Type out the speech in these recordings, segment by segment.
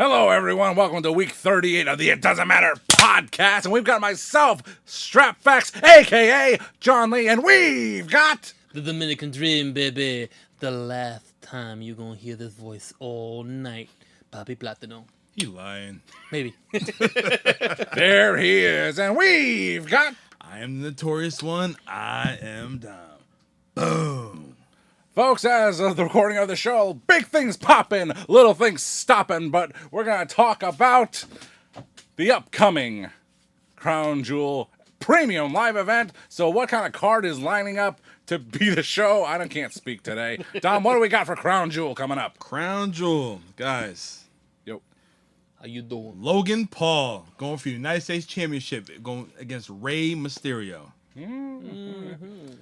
Hello, everyone. Welcome to week 38 of the It Doesn't Matter podcast. And we've got myself, Strapfax, a.k.a. John Lee, and we've got... The Dominican Dream, baby. The last time you gonna hear this voice all night. Bobby Platino. You lying. Maybe. There he is. And we've got... I am the notorious one. I am Dom. Boom. Folks, as of the recording of the show, big things popping, little things stopping, but we're going to talk about the upcoming Crown Jewel Premium Live event. So what kind of card is lining up to be the show? I can't speak today. Dom, what do we got for Crown Jewel coming up? Crown Jewel. Guys. Yo. How you doing? Logan Paul going for the United States Championship going against Rey Mysterio. Mm-hmm.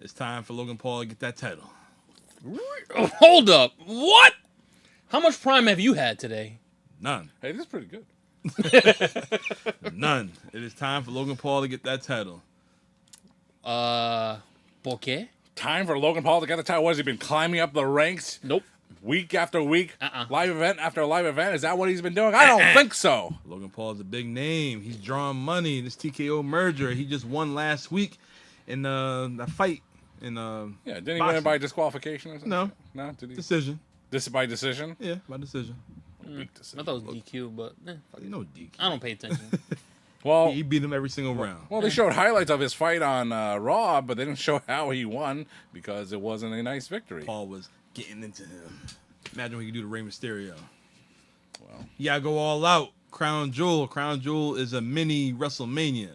It's time for Logan Paul to get that title. Hold up. What? How much prime have you had today? None. Hey, this is pretty good. None. It is time for Logan Paul to get that title. ¿Por qué? Time for Logan Paul to get the title. What has he been climbing up the ranks? Nope. Week after week, live event after live event. Is that what he's been doing? I don't think so. Logan Paul is a big name. He's drawing money. This TKO merger. He just won last week in the fight. Didn't he win by disqualification or something? No, did he? Decision. This is by decision? Yeah, by decision. Big decision. I thought it was DQ, but You know DQ. I don't pay attention. Well, He beat him every single round. well, they showed highlights of his fight on Raw, but they didn't show how he won because it wasn't a nice victory. Paul was getting into him. Imagine what he could do to Rey Mysterio. Well, You gotta go all out. Crown Jewel. Crown Jewel is a mini WrestleMania.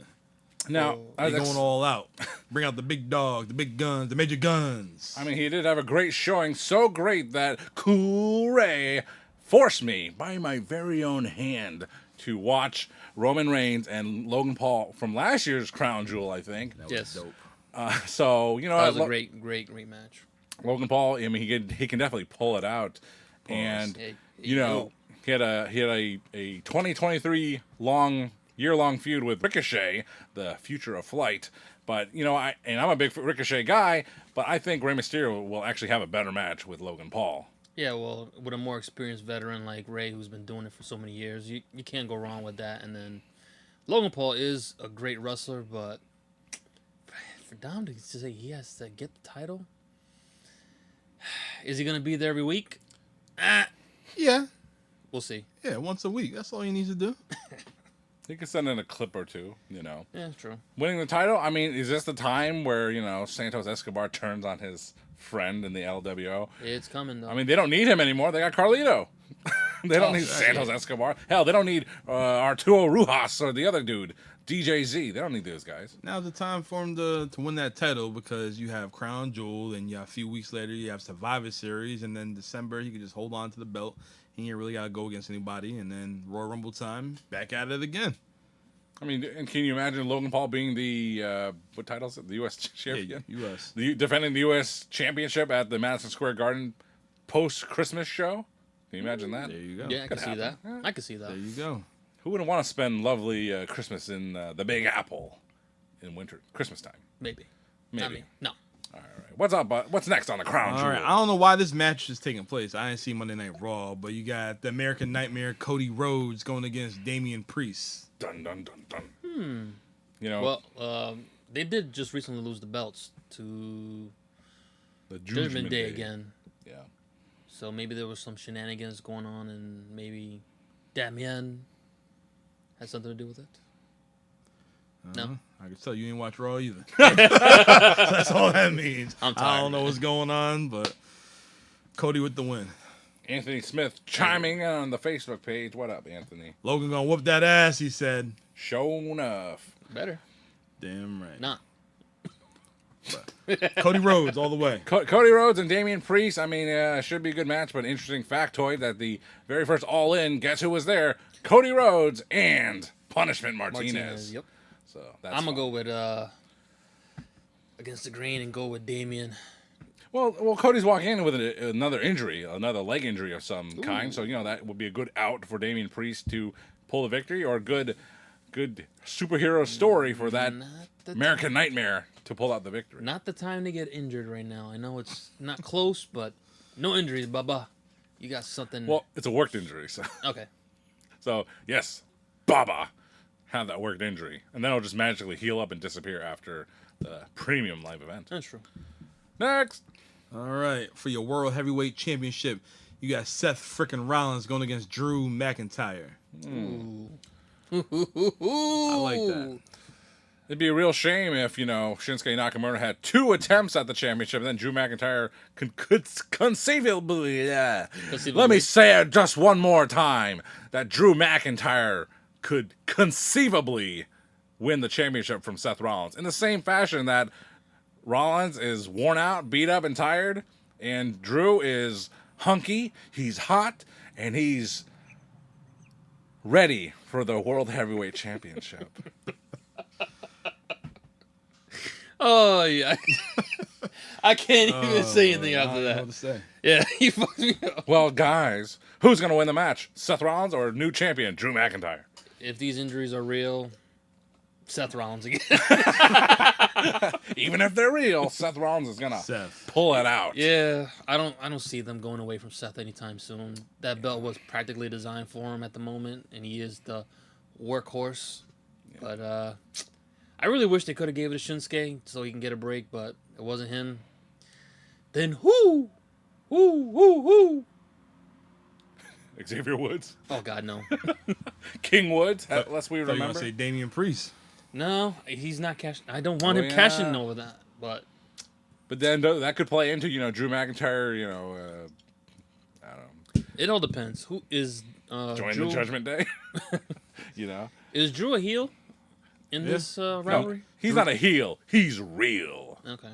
now, They're going all out. Bring out the big dog, the big guns, the major guns. I mean, he did have a great showing, so great that Cool Ray forced me by my very own hand to watch Roman Reigns and Logan Paul from last year's Crown Jewel, I think. That was Yes. dope. That was a great match. Logan Paul, I mean, he can definitely pull it out. And, Hey, you know, he had a 2023 year-long feud with Ricochet, the future of Flight. But, you know, I'm a big Ricochet guy, but I think Rey Mysterio will actually have a better match with Logan Paul. Yeah, well, with a more experienced veteran like Ray, who's been doing it for so many years, you can't go wrong with that. And then Logan Paul is a great wrestler, but for Dom to say he has to get the title, is he going to be there every week? Yeah. We'll see. Yeah, once a week. That's all he needs to do. He can send in a clip or two, you know. Yeah, true. Winning the title, I mean, is this the time where, you know, Santos Escobar turns on his friend in the LWO? It's coming, though. I mean, they don't need him anymore. They got Carlito. They don't need right, Santos Escobar. Hell, they don't need Arturo Rujas or the other dude, DJZ. They don't need those guys. Now's the time for him to win that title because you have Crown Jewel, and you have a few weeks later you have Survivor Series, and then December he can just hold on to the belt. He ain't really got to go against anybody, and then Royal Rumble time, back at it again. I mean, and can you imagine Logan Paul being the, what title is it? The U.S. champion? Yeah, U.S. Defending the U.S. championship at the Madison Square Garden post-Christmas show? Can you imagine that? There you go. yeah, I can see that. happen. I can see that. There you go. Who wouldn't want to spend lovely Christmas in the Big Apple in winter, Christmas time? Maybe. Maybe. Not me. No. All right. What's up? What's next on the Crown All Jewel? right, I don't know why this match is taking place. I didn't see Monday Night Raw, but you got the American Nightmare Cody Rhodes going against Damian Priest. Dun dun dun dun. You know, Well, they did just recently lose the belts to the Judgment Day again. Yeah. So maybe there was some shenanigans going on, and maybe Damien had something to do with it. No. I can tell you ain't watch Raw either. That's all that means. I'm tired, I don't know man. what's going on, but Cody with the win. Anthony Smith chiming in on the Facebook page. What up, Anthony? Logan gonna whoop that ass, he said. Show enough. Better. Damn right. Nah. Cody Rhodes all the way. Cody Rhodes and Damian Priest. I mean, should be a good match, but interesting factoid that the very first All In, guess who was there? Cody Rhodes and Punishment Martinez. Yep. So that's I'm going to fun. go with against the grain and go with Damien. Well, Cody's walking in with another injury, another leg injury of some kind. So, you know, that would be a good out for Damian Priest to pull the victory, or a good superhero story for that American Nightmare to pull out the victory. Not the time to get injured right now. I know it's not close, but no injuries, baba. You got something. Well, it's a worked injury, so Okay. so yes, Baba had that worked injury, and then it'll just magically heal up and disappear after the premium live event. That's true. Next, All right, for your World Heavyweight Championship, you got Seth frickin' Rollins going against Drew McIntyre. Ooh. I like that. it'd be a real shame if Shinsuke Nakamura had 2 attempts at the championship, and then Drew McIntyre could conceivably. Let me say it just one more time: that Drew McIntyre could conceivably win the championship from Seth Rollins in the same fashion that Rollins is worn out, beat up, and tired, and Drew is hunky, he's hot, and he's ready for the World Heavyweight Championship. Oh yeah. I can't even say anything I after don't know that. what to say. Yeah, he fucked me up. Well, guys, who's going to win the match? Seth Rollins or new champion Drew McIntyre? If these injuries are real, Seth Rollins again. Even if they're real, Seth Rollins is going to Seth. pull it out. Yeah, I don't see them going away from Seth anytime soon. That belt was practically designed for him at the moment, and he is the workhorse. Yeah. But I really wish they could have gave it to Shinsuke so he can get a break, but it wasn't him. Then who? Xavier Woods, Oh God, no, King Woods, lest we I thought you were remember. going to say Damian Priest. no, he's not cashing. I don't want Oh, him cashing yeah. over that, but. But then that could play into Drew McIntyre. I don't know. It all depends. Who is Join Drew? the Judgment Day. Is Drew a heel in this rivalry? No, he's not a heel. He's real. Okay.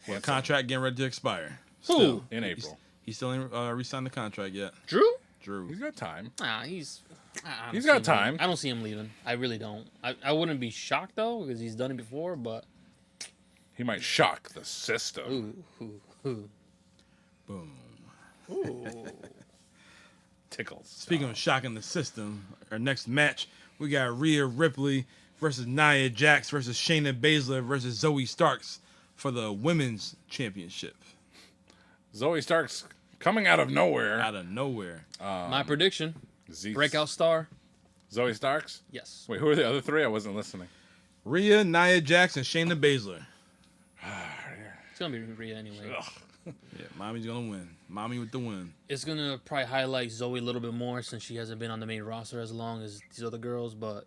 Well, contract getting ready to expire. Who? Still. In April. He still ain't re-signed the contract yet. Drew? Drew. He's got time. He's He's got time. I don't see him leaving. I really don't. I wouldn't be shocked though because he's done it before. But He might shock the system. ooh. Boom. Ooh. Tickles. Speaking of shocking the system, our next match, we got Rhea Ripley versus Nia Jax versus Shayna Baszler versus Zoe Starks for the Women's Championship. Zoe Stark's coming out of nowhere. Out of nowhere. My prediction: Zeke's- breakout star. Zoe Starks? Yes. Wait, who are the other 3? I wasn't listening. Rhea, Nia Jax, and Shayna Baszler. It's gonna be Rhea anyway. Ugh. Yeah, mommy's gonna win. Mommy with the win. It's gonna probably highlight Zoe a little bit more since she hasn't been on the main roster as long as these other girls. But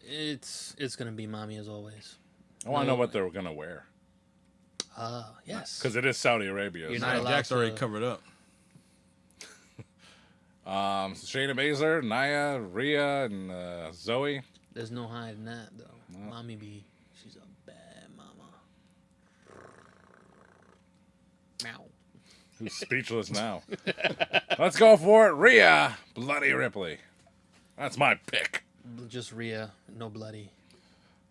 it's gonna be mommy as always. I want to know what they're going to wear. Yes. Because it is Saudi Arabia. You're so- not Nia allowed Jax already to- covered up. Shayna Baszler, Nia, Rhea, and Zoe. There's no hiding that though. Mommy she's a bad mama. Meow. Who's speechless now? Let's go for it. Rhea Bloody Ripley. That's my pick. Just Rhea, no bloody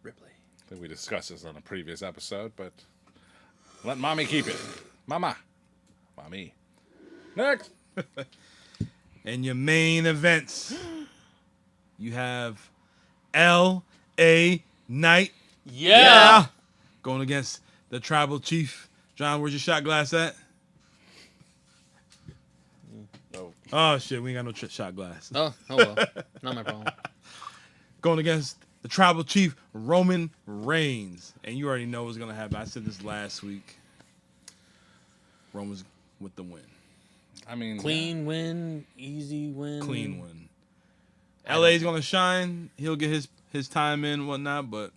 Ripley. I think we discussed this on a previous episode, but let mommy keep it. Mama. Mommy. Next. And your main events, you have L.A. Knight. Yeah. Going against the Tribal Chief. John, where's your shot glass at? Oh, Oh, shit, we ain't got no shot glass. Oh well. Not my problem. Going against the Tribal Chief, Roman Reigns. And you already know what's going to happen. I said this last week. Roman's with the win. I mean, Clean win, easy win. Clean win. LA's going to shine. He'll get his time in and whatnot, but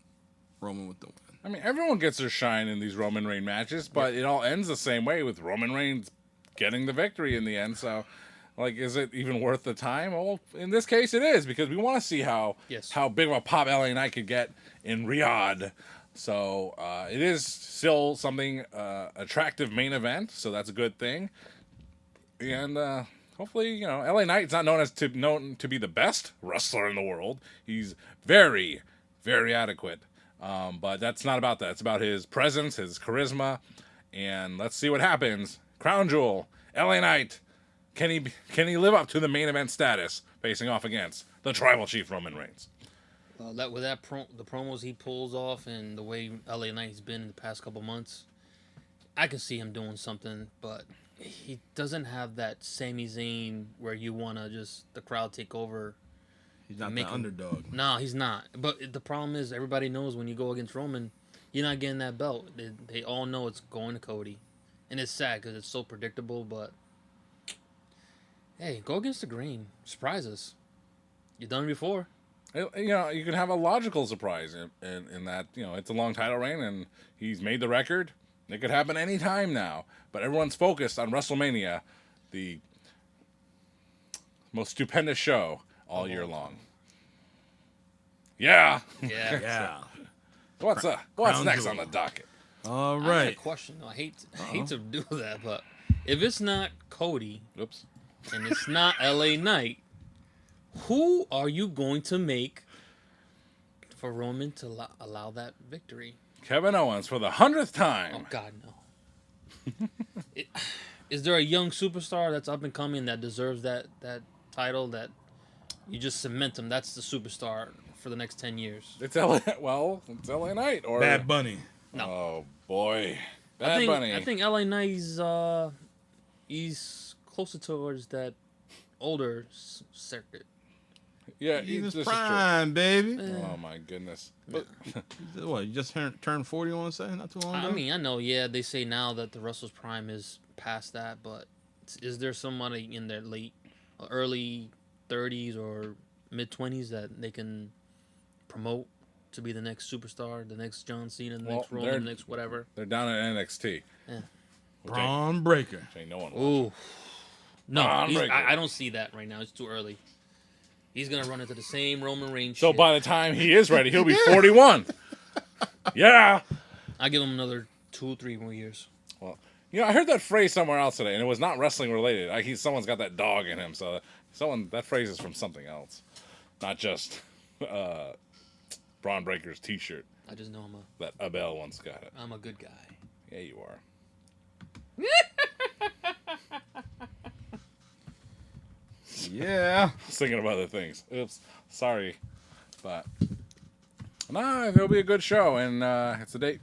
Roman with the win. I mean, everyone gets their shine in these Roman Reigns matches, but it all ends the same way with Roman Reigns getting the victory in the end. So, like, is it even worth the time? Well, in this case, it is because we want to see how big of a pop LA Knight could get in Riyadh. So it is still something attractive main event, so that's a good thing. And hopefully, LA Knight's not known to be the best wrestler in the world. He's very, very adequate. But that's not about that. It's about his presence, his charisma, and let's see what happens. Crown Jewel, LA Knight, can he live up to the main event status facing off against the Tribal Chief Roman Reigns? Well, the promos he pulls off and the way LA Knight's been in the past couple months, I can see him doing something. But he doesn't have that Sami Zayn where you want to just the crowd take over. He's not Make the him- underdog. No, he's not. But the problem is everybody knows when you go against Roman, you're not getting that belt. They all know it's going to Cody. And it's sad because it's so predictable, but hey, go against the grain. Surprise us. You've done it before. You know, you can have a logical surprise in that, you know, it's a long title reign and he's made the record. It could happen any time now. But everyone's focused on WrestleMania, the most stupendous show all year long. Yeah. Yeah. Yeah. What's Crown next Jewel. on the docket? All I have a right. question. I hate to do that, but if it's not Cody Oops. and it's not LA Knight, who are you going to make for Roman to allow that victory? Kevin Owens for the 100th time. Oh God, no. Is there a young superstar that's up and coming that deserves that title that you just cement them? That's the superstar for the next 10 years. It's LA. Well, it's LA Knight or Bad Bunny. No. Oh boy, I Bad think Bunny. I think LA Knight's he's closer towards that older circuit. Yeah, He's in his this is true. prime, baby. Oh my goodness. But What, you just turned 40, you want to say? Not too long ago? I mean, I know, yeah, they say now that the Russell's prime is past that, but is there somebody in their early 30s or mid 20s that they can promote to be the next superstar, the next John Cena, the Well, next Roman, the next whatever? they're down at NXT. Yeah. Which Braun Breaker. ain't no one. Ooh. No, Braun Breaker. I don't see that right now. It's too early. He's going to run into the same Roman Reigns So shit. by the time he is ready, he'll be 41. Yeah. I give him another 2 or 3 more years. Well, you know, I heard that phrase somewhere else today, and it was not wrestling related. Someone's got that dog in him, so that phrase is from something else, not just Braun Breaker's T-shirt I just know that Abel once got it. I'm a good guy. Yeah, you are. Yeah. Thinking of other things. Oops, sorry, but it'll be a good show, and it's the day.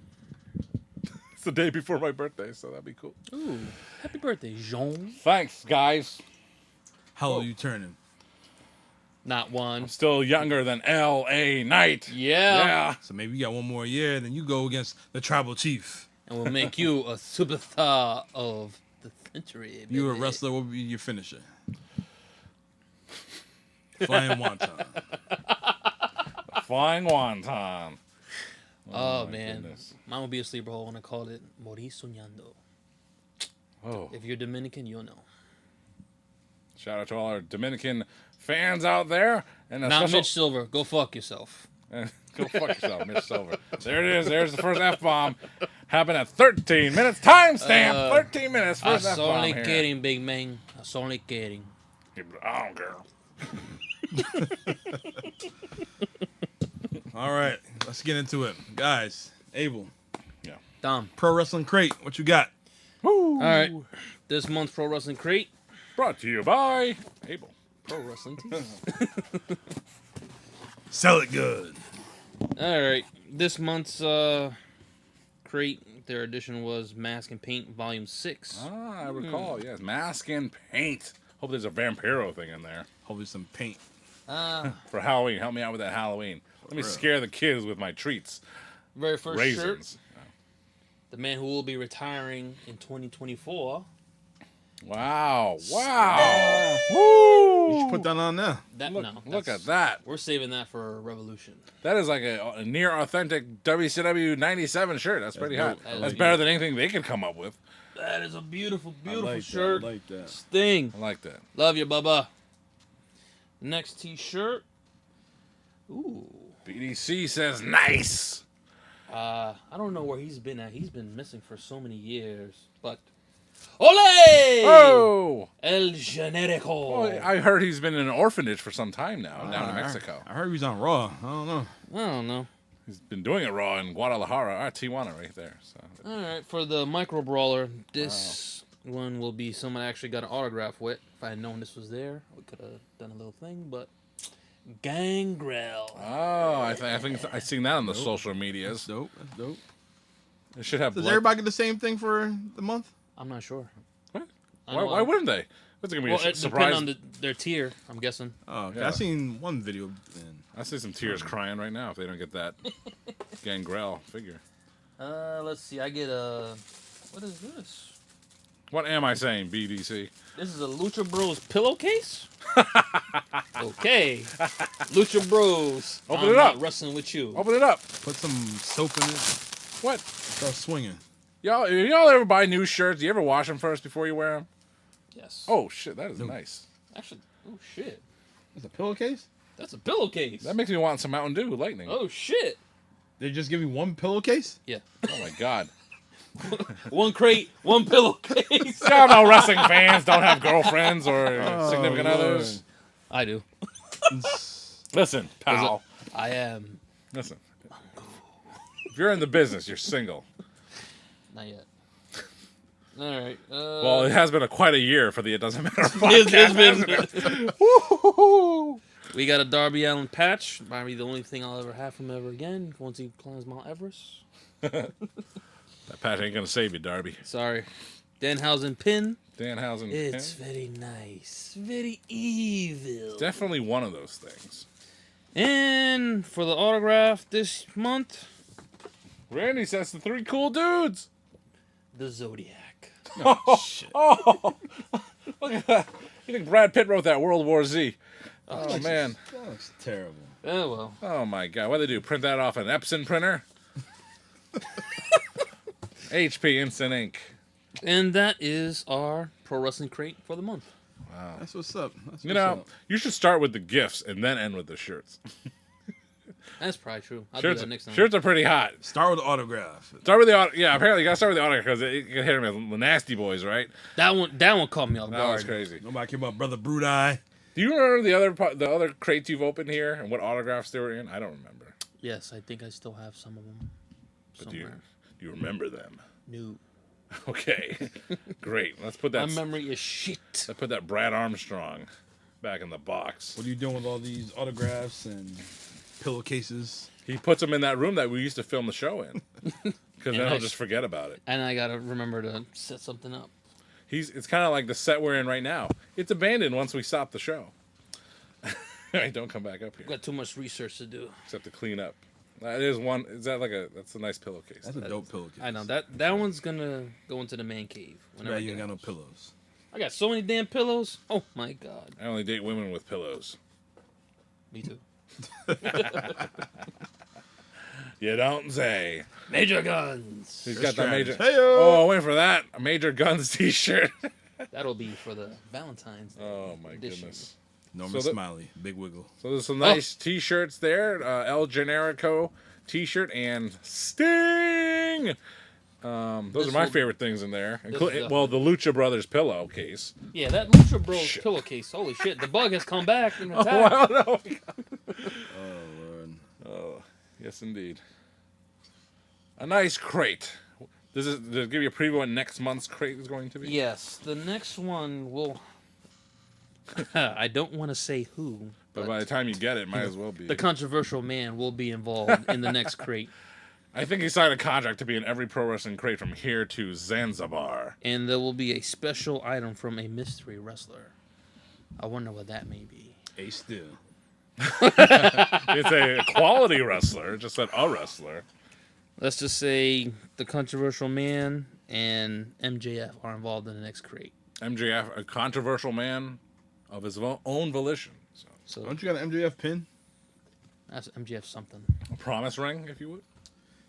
It's the day before my birthday, so that'd be cool. Ooh, happy birthday, Jean. Thanks, guys. How old are you turning? Not one. I'm still younger than L.A. Knight. Yeah. Yeah. So maybe you got one more year, then you go against the Tribal Chief. And we'll make you a superstar of the century. If you were a baby. wrestler, what would be your finisher? Flying Wonton. Flying Wonton. Oh, my man. goodness. Mine would be a sleeper hole when I called it Morir Soñando. Oh, If you're Dominican, you'll know. shout out to all our Dominican fans out there. And a Not special... Mitch Silver. Go fuck yourself. Go fuck yourself, Mitch Silver. There it is. There's the first F-bomb. Happened at 13 minutes. Timestamp. 13 minutes. First I'm F-bomb only here. kidding, big man. I'm only kidding. I don't care. All right, let's get into it. Guys, Abel, Dom. Pro Wrestling Crate, what you got? Woo. All right. This month's Pro Wrestling Crate. Brought to you by Abel. Pro Wrestling Tees. Sell it good. All right. This month's crate, their edition was Mask and Paint Volume 6. Ah, I recall. Yes, mask and paint. Hope there's a Vampiro thing in there Hopefully some paint. for Halloween. Help me out with that Halloween. Let me real. scare the kids with my treats. Very first shirt. Raisins. The man who will be retiring in 2024. Wow. Wow. Woo. You should put that on there. Look at that. We're saving that for Revolution. That is like a near authentic WCW 97 shirt. That's pretty hot. dope. I That's like better it. than anything they could come up with. That is a beautiful, I beautiful like shirt. That. I like that. Sting. I like that. Love you, Bubba. Next t-shirt. Ooh. BDC says nice. I don't know where he's been at. He's been missing for so many years. But Ole! Oh. El Generico. Well, I heard he's been in an orphanage for some time now, down in I- Mexico. I heard he was on Raw. I don't know. I don't know. He's been doing it raw in Guadalajara, Tijuana, right there. So All right, for the micro brawler, this one will be someone I actually got an autograph with. If I had known this was there, we could have done a little thing. But Gangrel. Oh, I think I seen that on the social medias. Dope. That's dope. It should have Does blood. everybody get the same thing for the month? I'm not sure. Why wouldn't they? What's it gonna be Well, a it surprise? depends on their tier, I'm guessing. Oh, okay. Yeah. I seen one video. And I see some tears crying right now if they don't get that Gangrel figure. Let's see. I get a. What is this? What am I saying, BDC? This is a Lucha Bros pillowcase? Okay. Lucha Bros. Open I'm it up. not wrestling with you. Open it up. put some soap in it. What? Start swinging. Y'all ever buy new shirts? Do you ever wash them first before you wear them? Yes. Oh shit, that is nice. Actually, oh shit. That's a pillowcase? That's a pillowcase. That makes me want some Mountain Dew Lightning. Oh shit. They just give you one pillowcase? Yeah. Oh my god. One crate, one pillowcase. Y'all know wrestling fans don't have girlfriends or significant Lord. others. I do. Listen, pal. I am. Listen. If you're in the business, you're single. Not yet. All right. Well, it has been quite a year for the It Doesn't Matter it's podcast. been. Woo-hoo-hoo. We got a Darby Allin patch. Might be the only thing I'll ever have from him ever again once he climbs Mount Everest. That patch ain't gonna save you, Darby. Sorry. Danhausen pin. Danhausen. It's very nice. Very evil. Definitely one of those things. And for the autograph this month, Randy says the 3 cool dudes. the Zodiac. Oh, shit. Oh, look at that. You think Brad Pitt wrote that World War Z? Oh, man. That looks terrible. Oh, well. Oh, my God. What do they do? Print that off an Epson printer? HP Instant Ink. And that is our Pro Wrestling Crate for the month. Wow. That's what's up. You know, you should start with the gifts and then end with the shirts. That's probably true. I'll Shirts, do that next time. shirts are pretty hot. Start with the autograph. Start with the yeah. Apparently, you gotta start with the autograph because it can hit them as the Nasty Boys, right? That one caught me off That was guard. crazy. Nobody care about Brother Brute Eye. Do you remember the other crates you've opened here and what autographs they were in? I don't remember. Yes, I think I still have some of them. But do Somewhere. you remember them? No. Okay, great. Let's put that. My memory is shit. Let's put that Brad Armstrong back in the box. What are you doing with all these autographs and pillowcases? He puts them in that room that we used to film the show in, because then And he'll just forget about it. And I gotta remember to set something up. It's kind of like the set we're in right now. It's abandoned once we stop the show. Right, don't come back up here. Got too much research to do. Except to clean up. That is one. Is that that's a nice pillowcase? That's a dope pillowcase. I know that one's gonna go into the man cave. Yeah, you ain't got no pillows. I got so many damn pillows. Oh my god. I only date women with pillows. Me too. You don't say. Major Guns. He's got that major. Hey-o. Oh, wait for that. A Major Guns T-shirt. That'll be for the Valentine's Day. Oh my edition. goodness. Norman So the- Smiley, big wiggle. So there's some nice T-shirts there. El Generico T-shirt and Sting. Those This are my will- favorite things in there. is Well, the Lucha Brothers pillowcase. Yeah, that Lucha Bros pillowcase. Holy shit, the bug has come back and attacked. Oh, no. Oh, Lord. Oh, yes, indeed. A nice crate. Does it give you a preview what next month's crate is going to be? Yes, the next one will. I don't want to say who, But by the time you get it, might as well be. the controversial man will be involved in the next crate. I think he signed a contract to be in every pro wrestling crate from here to Zanzibar. And there will be a special item from a mystery wrestler. I wonder what that may be. A still. It's a quality wrestler, just said a wrestler. Let's just say the controversial man and MJF are involved in the next crate. MJF, a controversial man of his own volition. So, Don't you got an MJF pin? That's MJF something. a promise ring, if you would.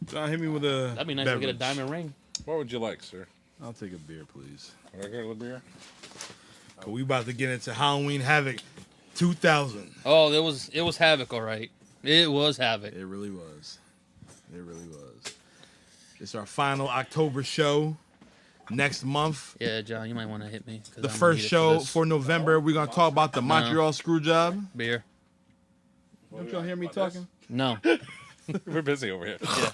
John, hit me with a That'd be nice to get a diamond ring. What would you like, sir? I'll take a beer, please. A regular beer? We about to get into Halloween Havoc 2000. Oh, it was Havoc, all right. It was Havoc. It really was. It really was. It's our final October show. Next month, Yeah, John, you might want to hit me. 'cause the I'm gonna first need it show this. for November, we're going to talk about the Montreal screw job. Beer. Don't y'all hear me talking? No. We're busy over here. Yeah.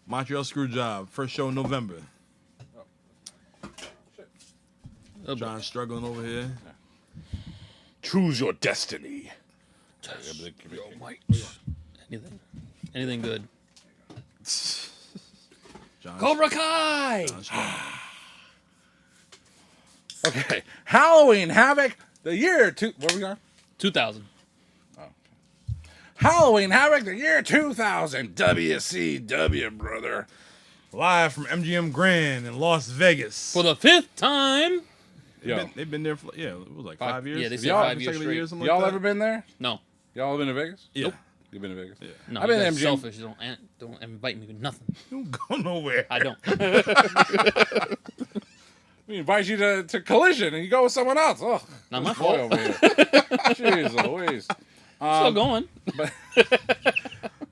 Montreal screw job. First show in November. Oh, John struggling over here. Choose your destiny. Anything good. John, Cobra Kai! John struggling. Okay, Halloween Havoc, the year where we are? 2000. Halloween Havoc, the year 2000. WCW, brother. Live from MGM Grand in Las Vegas. For the 5th time. They've been there for, it was like 5 years. Yeah, they said Y'all- 5 years straight. years, something Y'all like ever been there? No. Y'all been to Vegas? Yeah. Nope. You've been to Vegas? Yeah. No, I've been you to guys MGM. selfish. Don't invite me with nothing. Don't go nowhere. I don't. We invite you to Collision and you go with someone else. Oh, Not my boy fault. over here. Jeez Louise. Still going.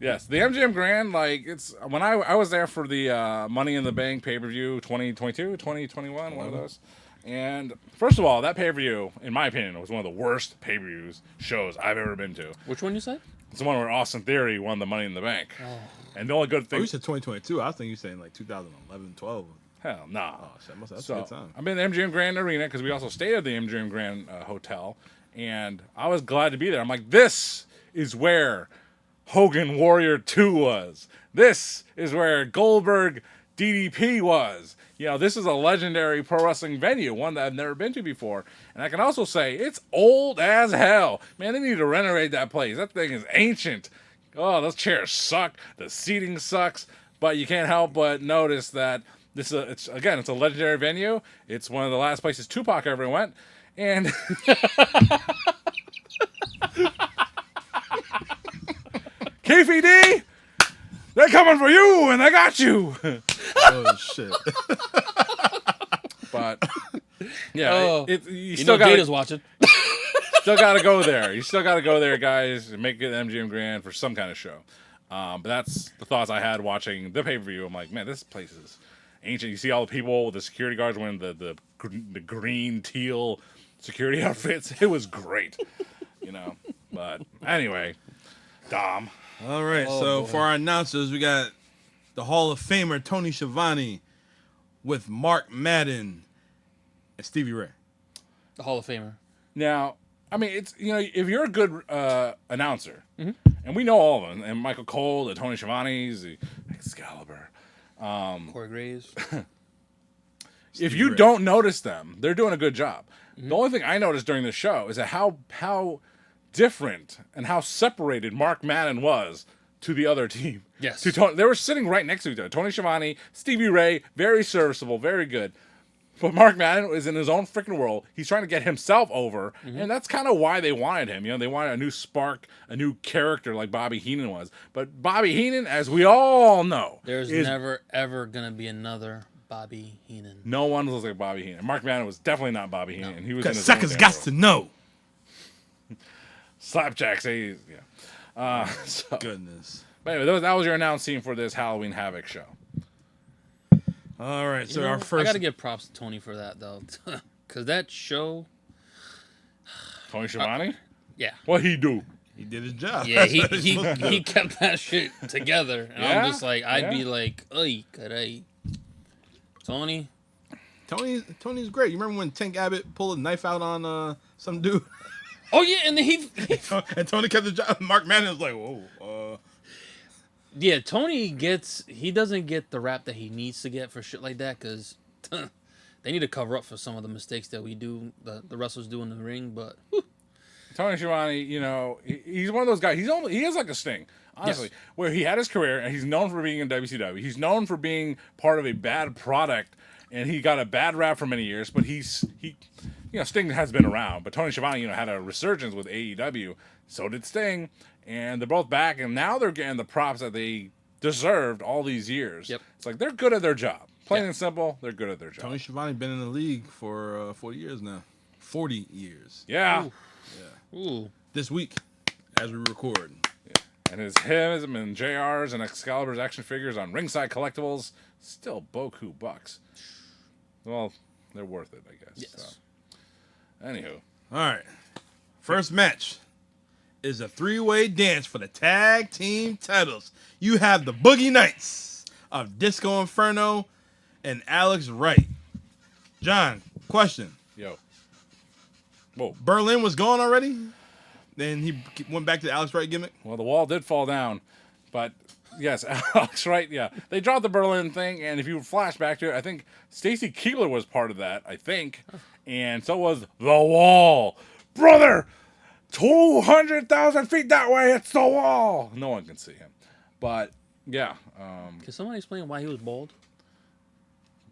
Yes, the MGM Grand, like, it's when I was there for the Money in the Bank pay-per-view 2022, 2021, one of those. And first of all, that pay-per-view, in my opinion, was one of the worst pay-per-views shows I've ever been to. Which one you said? It's the one where Austin Theory won the Money in the Bank. Oh. And the only good Oh, thing... you said 2022. I was thinking you saying like 2011, 12. Hell, nah. Oh, shit, that's a So, good time. I've been in the MGM Grand Arena because we also stayed at the MGM Grand Hotel. And I was glad to be there. I'm like, this is where Hogan Warrior 2 was. This is where Goldberg DDP was. You know, this is a legendary pro wrestling venue, one that I've never been to before. And I can also say it's old as hell. Man, they need to renovate that place. That thing is ancient. Oh, those chairs suck. The seating sucks. But you can't help but notice that it's a legendary venue. It's one of the last places Tupac ever went. And KFD, they're coming for you, and they got you. Oh, shit. But yeah, Oh. you You still know got Data's watching. still got to go there. You still got to go there, guys, and make it MGM Grand for some kind of show. But that's the thoughts I had watching the pay-per-view. I'm like, man, this place is ancient. You see all the people with the security guards wearing the green teal security outfits. It was great, you know. But anyway, Dom. All right, Oh, boy. for our announcers, we got the Hall of Famer Tony Schiavone with Mark Madden and Stevie Ray. The Hall of Famer. Now, I mean, it's, you know, if you're a good announcer, and we know all of them, and Michael Cole, the Tony Schiavone's, the Excalibur. Corey Graves. If you Ray. don't notice them, they're doing a good job. The only thing I noticed during the show is that how different and how separated Mark Madden was to the other team. Yes. To Tony, they were sitting right next to each other. Tony Schiavone, Stevie Ray, very serviceable, very good. But Mark Madden is in his own freaking world. He's trying to get himself over, and that's kind of why they wanted him. You know, they wanted a new spark, a new character like Bobby Heenan was. But Bobby Heenan, as we all know, There's is never, ever going to be another Bobby Heenan. no one looks like Bobby Heenan. Mark Madden was definitely not Bobby Heenan. He was in Because his suckers own got damn to world. know. Slapjack says, yeah. So, Goodness. but anyway, that was your announce team for this Halloween Havoc show. All right, so You know, our I first. got to give props to Tony for that, though. Because that show, Tony Schiavone? yeah. What he do? He did his job. Yeah, That's he what he's supposed to do. he kept that shit together. And Yeah? I'm just like, I'd be Yeah? like, ay, caray. Tony? Tony's great. You remember when Tank Abbott pulled a knife out on some dude? Oh, yeah, and then he And Tony kept the job. Mark Madden was like, whoa. yeah, Tony he doesn't get the rap that he needs to get for shit like that, because they need to cover up for some of the mistakes that the wrestlers do in the ring, but Tony Schiavone, you know, he's one of those guys. He is like a Sting, honestly, Yes. where he had his career and he's known for being in WCW. He's known for being part of a bad product, and he got a bad rap for many years. But he, you know, Sting has been around, but Tony Schiavone, you know, had a resurgence with AEW. So did Sting, and they're both back, and now they're getting the props that they deserved all these years. Yep. It's like they're good at their job. Plain Yeah. and simple, they're good at their job. Tony Schiavone been in the league for 40 years now. 40 years. Yeah. ooh. This week, as we record. And him and JR's and Excalibur's action figures on Ringside Collectibles, still boku bucks. Well, they're worth it, I guess. Yes. So. Anywho. All right. First match is a three-way dance for the tag team titles. You have the Boogie Knights of Disco Inferno and Alex Wright. John, question. Yo. Whoa. Berlin was gone already? Then he went back to the Alex Wright gimmick? Well, the wall did fall down, but Yes, Alex, right? Yeah. They dropped the Berlin thing, and if you flash back to it, I think Stacy Keibler was part of that, I think. And so was The Wall. Brother, 200,000 feet that way, it's The Wall. No one can see him. But, yeah. Can someone explain why he was bald?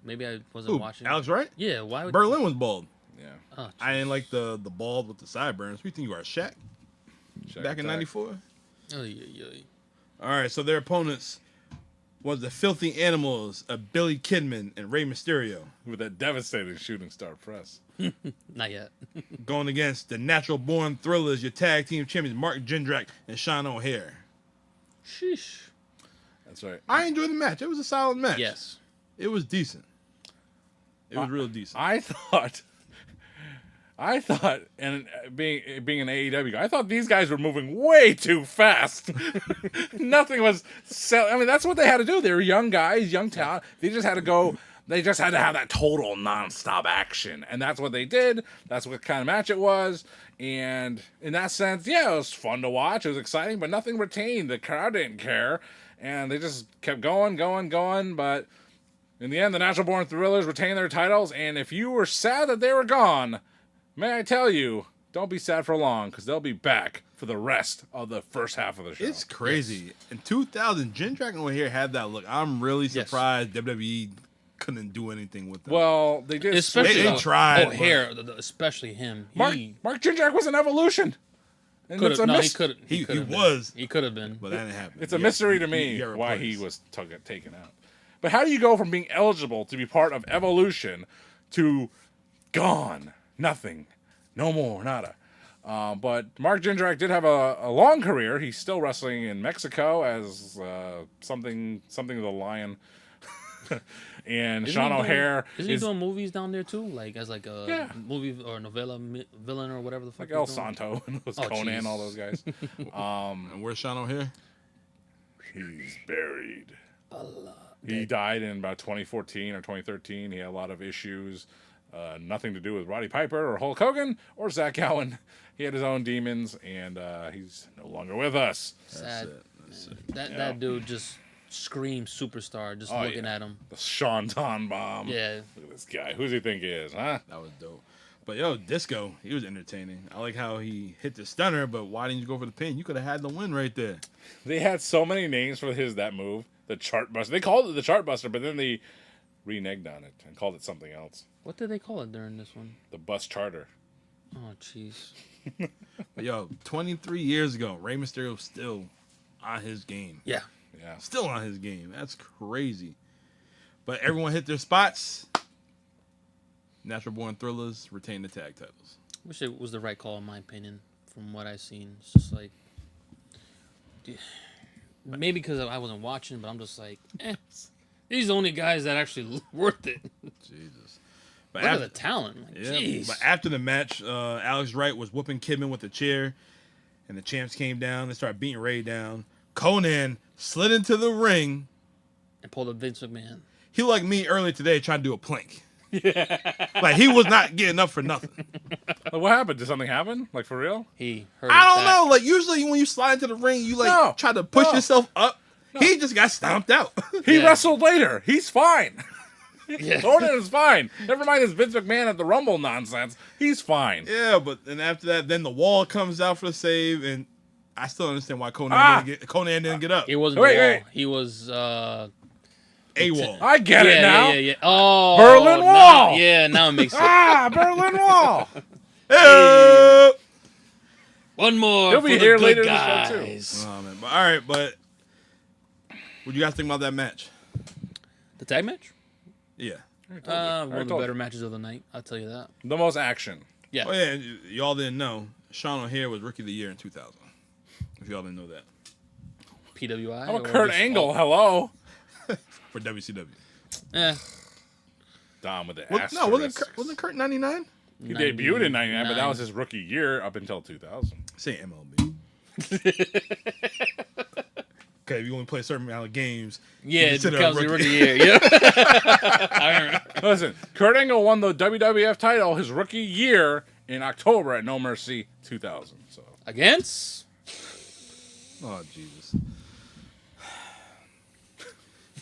Maybe I wasn't Who, watching. Alex Wright? Yeah, why would Berlin was bald. Yeah. Oh, I didn't like the bald with the sideburns. We think you are Shaq Check back in attack. '94. oh yeah. All right, so their opponents was the Filthy Animals of Billy Kidman and Rey Mysterio, With that devastating shooting star press. Not yet. going against the Natural Born Thrillers, your tag team champions Mark Jindrak and Sean O'Hare. Sheesh. That's right. I enjoyed the match. It was a solid match. Yes. It was decent. It was real decent. I thought, and being an AEW guy, I thought these guys were moving way too fast. Nothing was. I mean, that's what they had to do. They were young guys, young talent. They just had to go. They just had to have that total nonstop action, and that's what they did. That's what kind of match it was. And in that sense, yeah, it was fun to watch. It was exciting, but nothing retained. The crowd didn't care, and they just kept going. But in the end, the Natural Born Thrillers retained their titles. And if you were sad that they were gone, may I tell you, don't be sad for long, because they'll be back for the rest of the first half of the show. It's crazy. In 2000, Jindrak and O'Hare had that look. I'm really Yes. surprised WWE couldn't do anything with them. Well, they did. Especially They tried, O'Hare, especially him. Mark Jindrak was an evolution. And it's a He could. He could have been. was. He could have been. But that didn't happen. It's a mystery to me why he was taken out. But how do you go from being eligible to be part of Evolution to gone, nothing, no more, nada? But Mark Jindrak did have a long career. He's still wrestling in Mexico as something of the Lion. And Isn't Sean he doing- O'Hare Isn't he is doing movies down there too? Like as like a Yeah. movie or novella villain or whatever the fuck. like he's El doing? Santo and those Oh, Conan, jeez. all those guys. And where's Sean O'Hare? He's buried. He died in about 2014 or 2013. He had a lot of issues. Nothing to do with Roddy Piper or Hulk Hogan or Zach Gowen. He had his own demons, and he's no longer with us. Sad. That's man. it. That dude just screams superstar just Oh, looking yeah. at him. The Shanton Bomb. Yeah. Look at this guy. Who does he think he is, huh? That was dope. But yo, Disco, he was entertaining. I like how he hit the stunner, but why didn't you go for the pin? You could have had the win right there. They had so many names for that move. The Chart Buster. They called it the Chart Buster, but then they reneged on it and called it something else. What did they call it during this one? The Bus Charter. Oh, jeez. But yo, 23 years ago, Rey Mysterio was still on his game. Yeah. Yeah. Still on his game. That's crazy. But everyone hit their spots. Natural Born Thrillers retain the tag titles. Wish it was the right call in my opinion. From what I've seen, it's just like maybe because I wasn't watching, but I'm just like, these are the only guys that actually worth it. Jesus. But Look at after, the talent. Like, yeah, jeez. but after the match, Alex Wright was whooping Kidman with a chair, and the champs came down. They started beating Ray down. Conan slid into the ring. And pulled up Vince McMahon. He like me earlier today trying to do a plank. Yeah. Like he was not getting up for nothing. Like, what happened? Did something happen? Like, for real? He hurt I his don't back. know. Like usually when you slide into the ring, you like No. try to push No. yourself up. He just got stomped out. He Yeah. wrestled later. He's fine. Yeah. Conan is fine. Never mind his Vince McMahon at the Rumble nonsense. He's fine. Yeah, but then after that, then the wall comes out for the save, and I still understand why Conan didn't get up. It wasn't Wait, the wall. wait. He was AWOL. I get it now. Yeah. Oh, Berlin now- Wall. Yeah, now it makes sense. Berlin Wall. Hey! One more. He'll be for here the later good in the show, too. guys. Oh man, but all right, but what do you guys think about that match? The tag match? Yeah. One of the better matches of the night. I'll tell you that. The most action. Yeah. Oh yeah, and y'all didn't know Sean O'Hare was Rookie of the Year in 2000. If y'all didn't know that PWI. I'm a or Kurt just- Angle. Hello. for WCW. Dom with the No, asterisk. wasn't Kurt 99? He debuted in 99, but that was his rookie year up until 2000. Say MLB. Okay, if you only play a certain amount of games, Yeah, you it consider a becomes the rookie. rookie year. Yeah. I remember. Listen, Kurt Angle won the WWF title his rookie year in October at No Mercy 2000. So Against? Oh Jesus.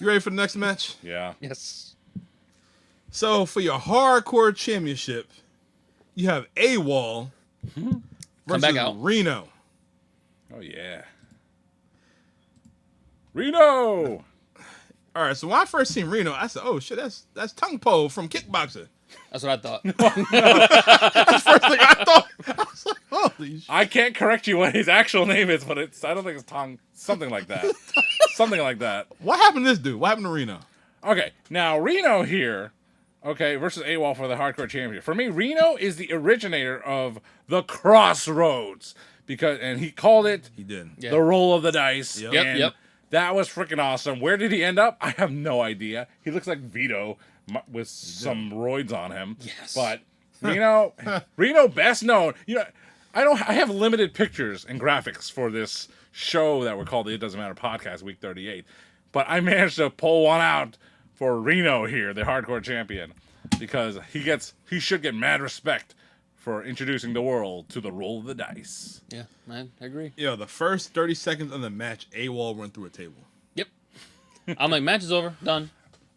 You ready for the next match? Yeah. Yes. So for your hardcore championship, you have AWOL versus back out. Reno. Oh yeah. Reno. All right, so when I first seen Reno, I said, "Oh shit, that's Tung Po from Kickboxer." That's what I thought. First thing I thought, I was like, "Holy shit!" I can't correct you what his actual name is, but I don't think it's Tong. Something like that. Something like that. What happened to this dude? What happened to Reno? Okay, now Reno here, okay, versus AWOL for the Hardcore Championship. For me, Reno is the originator of the Crossroads and he called it He did. Yeah. the roll of the dice. Yep. and Yep. That was freaking awesome. Where did he end up? I have no idea. He looks like Vito with some roids on him. Yes. But Reno best known. I have limited pictures and graphics for this show that we're called the It Doesn't Matter podcast, week 38. But I managed to pull one out for Reno here, the hardcore champion, because he should get mad respect for introducing the world to the roll of the dice. Yeah, I agree. Yo, the first 30 seconds of the match, AWOL went through a table. Yep. I'm like, match is over, done.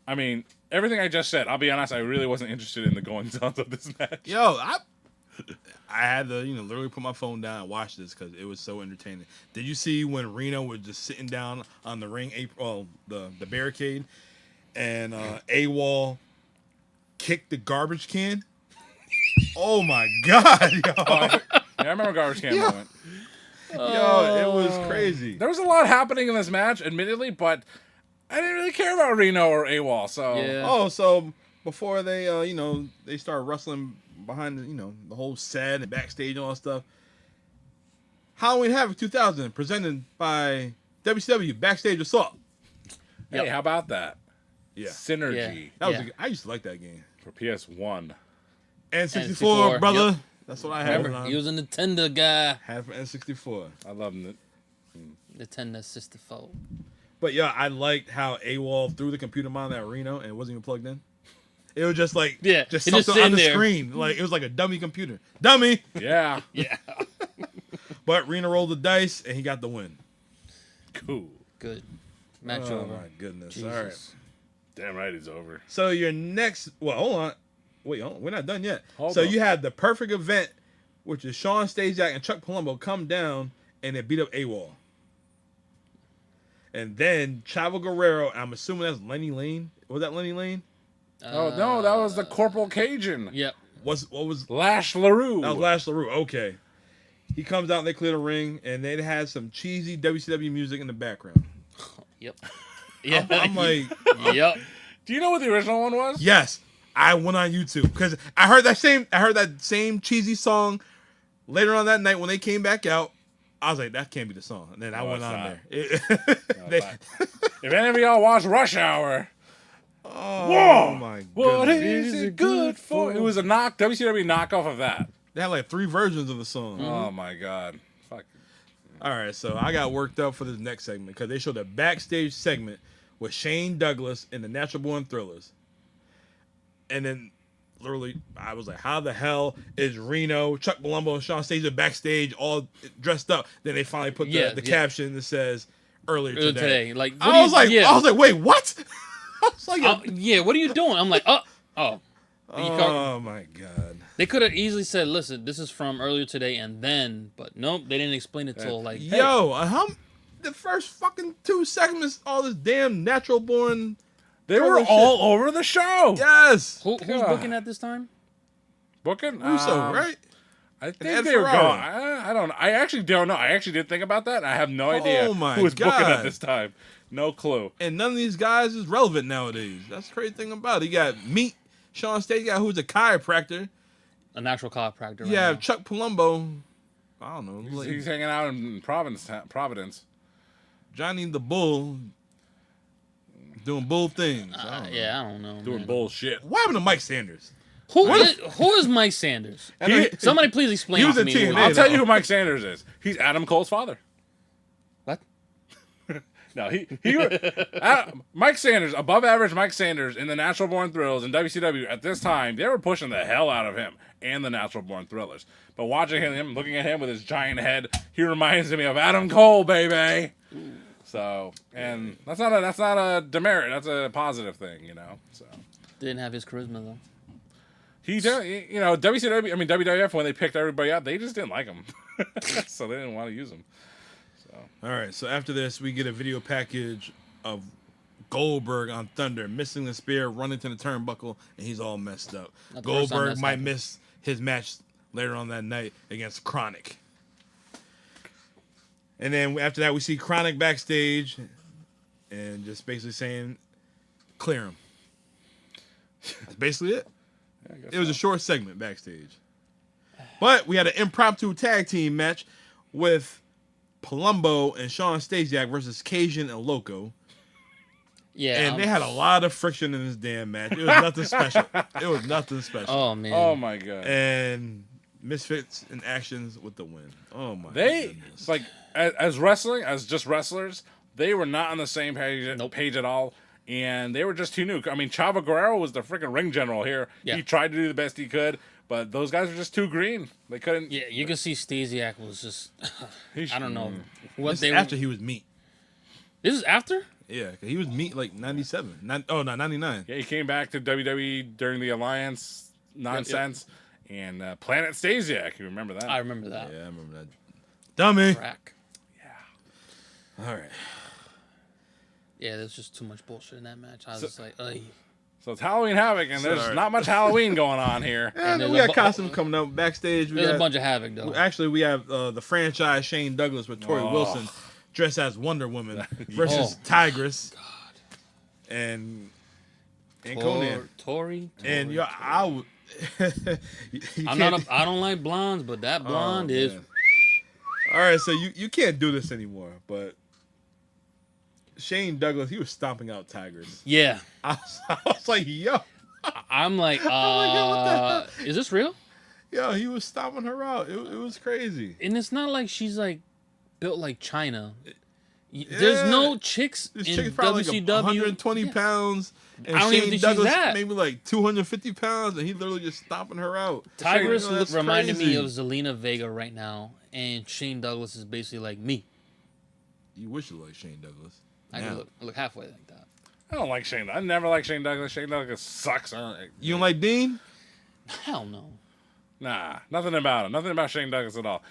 I mean, everything I just said, I'll be honest, I really wasn't interested in the goings-ons of this match. Yo, I had to, literally put my phone down and watch this because it was so entertaining. Did you see when Reno was just sitting down on the ring, the barricade, and AWOL kicked the garbage can? Oh my God, yo! Yeah, I remember garbage can moment. Yo, it was crazy. There was a lot happening in this match, admittedly, but I didn't really care about Reno or AWOL. So Yeah. Oh, so before they, they started wrestling behind, the whole set and backstage and all that stuff. Halloween Havoc 2000, presented by WCW Backstage Assault. hey, how about that? Yeah, Synergy that was. Yeah. I used to like that game. for PS1. N64, N64, brother. yep. That's what I had. Remember, he was a Nintendo guy. Had it for N64. I love it. Nintendo 64. But yeah, I liked how AWOL threw the computer monitor at Reno and it wasn't even plugged in. It was just like Yeah, just it just something on the sitting there. screen. Like it was like a dummy computer. Dummy. Yeah, Yeah. But Reno rolled the dice and he got the win. cool. Good. Match Oh over. my goodness. Jesus. All right. Damn right it's over. So your next, well, hold on. Wait, we're not done yet. Hold so on. you had the perfect event, which is Sean Stasiak and Chuck Palumbo come down and they beat up AWOL. And then Chavo Guerrero, I'm assuming that's Lenny Lane. Was that Lenny Lane? Oh no, that was the Corporal Cajun. Yep. What was Lash LaRue. that? Was Lash LaRue. Okay. He comes out and they clear the ring and they had some cheesy WCW music in the background. Yep. Yeah. I'm like, Yep. Do you know what the original one was? yes. I went on YouTube because I heard that same cheesy song later on that night when they came back out. I was like, that can't be the song. And then I No, went it's on not. there. No, if any of y'all watch Rush Hour, Oh whoa, my what goodness. is it good for? It was a WCW knockoff of that. They had like 3 versions of the song. Oh my god, fuck. All right, so I got worked up for this next segment because they showed a backstage segment with Shane Douglas and the Natural Born Thrillers. And then literally, I was like, how the hell is Reno, Chuck Palumbo, and Sean Stasiak backstage all dressed up? Then they finally put the caption that says earlier today. Like, I was like, wait, what? I was like, yeah, what are you doing? I'm like, oh. oh my God. They could have easily said, listen, this is from earlier today and then, but nope, they didn't explain it till like, hey. Yo, the first fucking 2 segments, all this damn Natural Born. They were Thriller all shit. over the show. Yes. Who's God. booking at this time? Booking? Russo, right? I Ed think they were Ferraro. going. I don't know. I actually don't know. I actually did think about that. And I have no idea Oh my who was booking God. at this time. No clue. And none of these guys is relevant nowadays. That's the crazy thing about it. You got Meat, Sean Stasiak, who's a chiropractor. A natural chiropractor. You have Chuck Palumbo. I don't know. He's hanging out in Providence. Johnny the Bull. Doing bull things. I don't know. Yeah, I don't know. Doing man. bullshit. What happened to Mike Sanders? Who is Mike Sanders? Somebody please explain He was to in me. TNA. I'll tell you who Mike Sanders is. He's Adam Cole's father. What? No, Mike Sanders, above average Mike Sanders in the Natural Born Thrills in WCW at this time, they were pushing the hell out of him and the Natural Born Thrillers. But watching him, looking at him with his giant head, he reminds me of Adam Cole, baby. So, and that's not a demerit. That's a positive thing, you know. So Didn't have his charisma though. he did, you know, WWF when they picked everybody out, they just didn't like him, so they didn't want to use him. So All right, so after this, we get a video package of Goldberg on Thunder missing the spear, running to the turnbuckle, and he's all messed up. Not the first time Goldberg that's might happened. miss his match later on that night against Chronic. And then after that, we see Chronic backstage and just basically saying, clear him. That's basically it. yeah, I guess It was so. a short segment backstage. But we had an impromptu tag team match with Palumbo and Sean Stasiak versus Cajun and Loco. Yeah. And they had a lot of friction in this damn match. It was nothing special. It was nothing special. Oh man. Oh my god. And Misfits in actions with the win. Oh my They goodness. like as wrestling, as just wrestlers, they were not on the same page at all, and they were just too new. I mean, Chavo Guerrero was the freaking ring general here. Yeah. He tried to do the best he could, but those guys were just too green. They couldn't. Yeah, you can see Stasiak was just. I don't know This what is they after were. he was meat. This is after. Yeah, 'cause he was meat like 97. Not 99. Yeah, he came back to WWE during the Alliance nonsense, and Planet Stasiak. You remember that? I remember that. Yeah, I remember that. Dummy. Crack. All right. Yeah, there's just too much bullshit in that match. I was just like, ugh. So it's Halloween Havoc, and there's Sorry. not much Halloween going on here. And there's we a got costume coming up backstage. We There's got, a bunch of havoc though. Actually, we have the franchise Shane Douglas with Tori Oh. Wilson dressed as Wonder Woman versus Tigress. And Conan. Tori. And yo, I would. I'm not. I don't like blondes, but that blonde is. man. All right, so you can't do this anymore. But Shane Douglas, he was stomping out Tigress. Yeah. I was like, yo, I'm like, my God, what the is this real? he was stomping her out. It was crazy. And it's not like she's like built like China. There's Yeah. no chicks This in chick is probably WCW. like 120 pounds. And I don't even Shane think she's Douglas that. maybe like 250 pounds, and he literally just stomping her out. Tigress You know, that's reminded me crazy. of Zelina Vega right now, and Shane Douglas is basically like me. You wish you like Shane Douglas. I Yeah. look halfway like that. I don't like Shane. I never liked Shane Douglas. Shane Douglas sucks. You don't like Dean? Hell no. Nah, nothing about him. Nothing about Shane Douglas at all.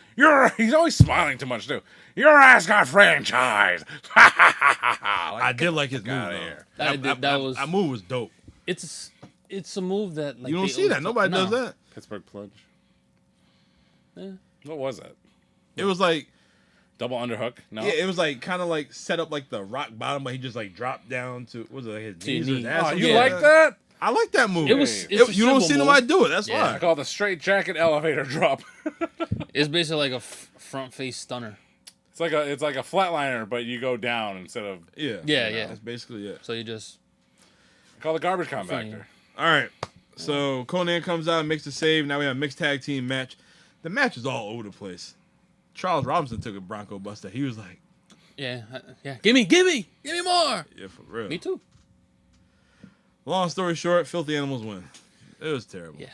He's always smiling too much too. Your ass got franchised. I did like his move. outta Though. here. That move was dope. It's a move that like You don't they see that. always- Nobody no. does that. Pittsburgh plunge. Yeah. What was that? It was like Double underhook? No. yeah, it was like kind of like set up like the rock bottom, but he just like dropped down to was it like his To your knees or his knee. ass? Oh, something you Yeah. like that? I like that move. It was. Hey. It's a You don't simple see move. nobody do it. That's Yeah. I why. call it the straight jacket elevator drop. It's basically like a front face stunner. It's like a flatliner, but you go down instead of Yeah. Yeah. That's basically it. So you just call the garbage Funny. compactor. All right. So Conan comes out and makes the save. Now we have a mixed tag team match. The match is all over the place. Charles Robinson took a Bronco Buster. He was like, yeah. Give me more. yeah, for real. Me too. Long story short, Filthy Animals win. It was terrible. Yeah.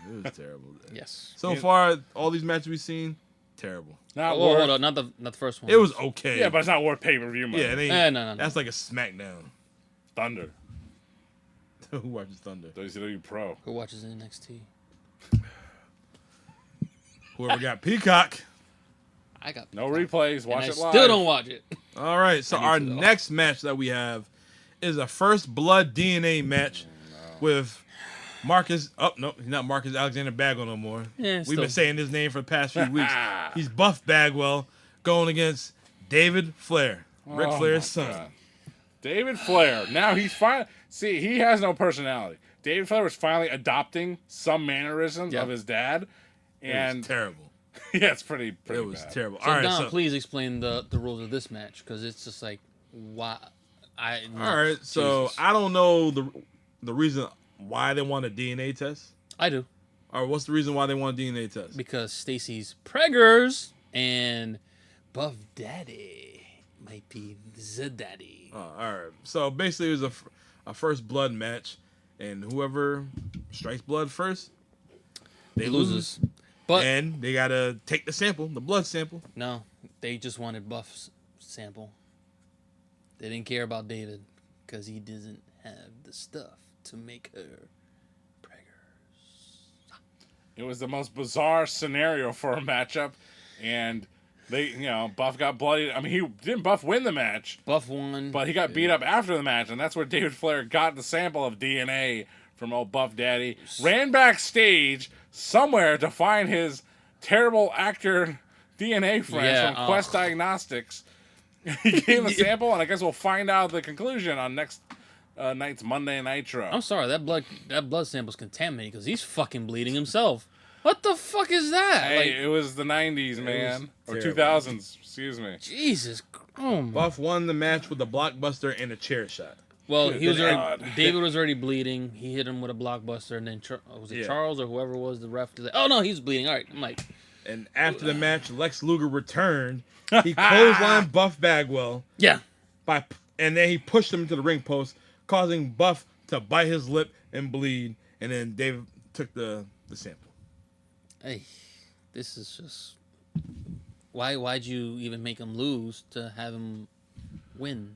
It was terrible. Yes. So far, all these matches we've seen, terrible. Not Whoa, worth. hold on, not the first one. It was okay. Yeah, but it's not worth pay-per-view money. yeah, it ain't, No. that's like a SmackDown. Thunder. Who watches Thunder? WCW Pro. Who watches NXT? Whoever got Peacock. I got No replays. and Watch I it live. still don't watch it. All right, so I need our to, though. next match that we have is a first blood DNA match with Marcus. Oh no, he's not Marcus Alexander Bagwell no more. Yeah, We've still. been saying his name for the past few weeks. He's Buff Bagwell going against David Flair, Ric Oh, Flair's my son. God. David Flair. Now he's fine. See, he has no personality. David Flair was finally adopting some mannerisms Yeah. of his dad, It and was terrible. yeah, it's pretty It was bad. terrible. So All right, Don, so please explain the rules of this match because it's just like why all right, so Jesus. I don't know the reason why they want a DNA test, I do or what's the reason why they want a DNA test? because Stacy's preggers and Buff Daddy might be the daddy. All right. So basically, it was a first blood match, and whoever strikes blood first, they He lose. loses, but And they gotta take the sample, the blood sample. no, they just wanted Buff's sample. They didn't care about David because he doesn't have the stuff to make her preggers. It was the most bizarre scenario for a matchup, and Buff got bloodied. I mean, he didn't Buff win the match. Buff won. But he got beat up after the match, and that's where David Flair got the sample of DNA from old Buff Daddy. Ran backstage somewhere to find his terrible actor DNA friends from Quest Diagnostics. He gave him a sample, and I guess we'll find out the conclusion on next night's Monday Nitro. I'm sorry, that blood sample's contaminated because he's fucking bleeding himself. What the fuck is that? Hey, it was the 90s, man. Or 2000s, excuse me. Jesus. Oh my. Buff won the match with a blockbuster and a chair shot. Well, Good he was God. David was already bleeding. He hit him with a blockbuster, and then was it Yeah. Charles or whoever was the ref? Like, oh no, he's bleeding. All right, I'm like, And after the match, Lex Luger returned. He clotheslined Buff Bagwell, yeah. and then he pushed him into the ring post, causing Buff to bite his lip and bleed. And then David took the sample. Hey, this is just why'd you even make him lose to have him win?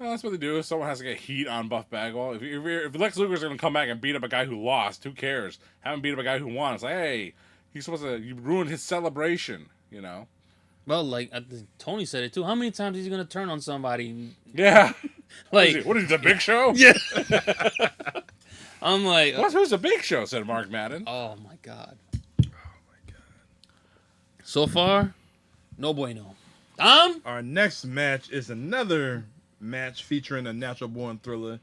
Well, that's what they do. Someone has to get heat on Buff Bagwell. If Lex Luger's going to come back and beat up a guy who lost, who cares? Have him beat up a guy who won. It's like, hey, you ruined his celebration, you know? Well, like Tony said it too. How many times is he gonna turn on somebody? Yeah. Like, what is it, the Big Show? yeah. I'm like, Who's the Big Show, said Mark Madden. oh my god. So far, no bueno. Our next match is another match featuring a natural born thriller.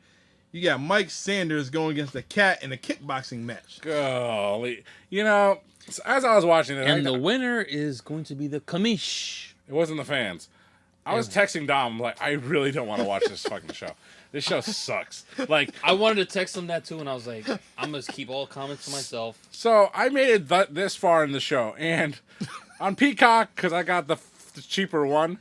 You got Mike Sanders going against the Cat in a kickboxing match. Golly. You know, as I was watching it, And the winner is going to be the Kamish. it wasn't the fans. I was texting Dom, I'm like, I really don't want to watch this fucking show. This show sucks. Like, I wanted to text him that too, and I was like, I'm gonna keep all comments to myself. so I made it this far in the show, and on Peacock, because I got the cheaper one,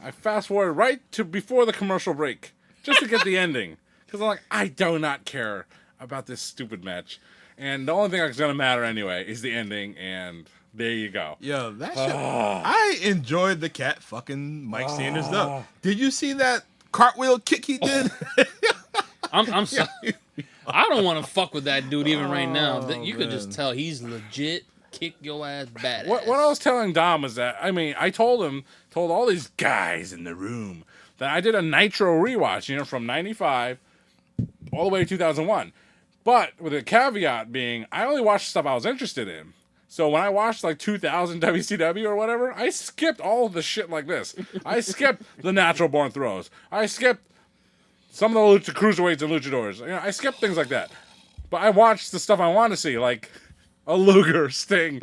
I fast forward right to before the commercial break, just to get the ending. Because I'm like, I do not care about this stupid match. And the only thing that's going to matter anyway is the ending, and there you go. Yo, that shit. I enjoyed the Cat fucking Mike Sanders though. Did you see that cartwheel kick he did? I'm sorry. I don't want to fuck with that dude even right now. You could just man. tell he's legit kick your ass badass. What I was telling Dom was that, I mean, I told all these guys in the room that I did a Nitro rewatch, from 95 all the way to 2001. But with a caveat being, I only watched stuff I was interested in. So when I watched like 2000 WCW or whatever, I skipped all of the shit like this. I skipped the natural born throws. I skipped some of the cruiserweights and luchadors. I skipped things like that. But I watched the stuff I want to see, like a Luger, Sting,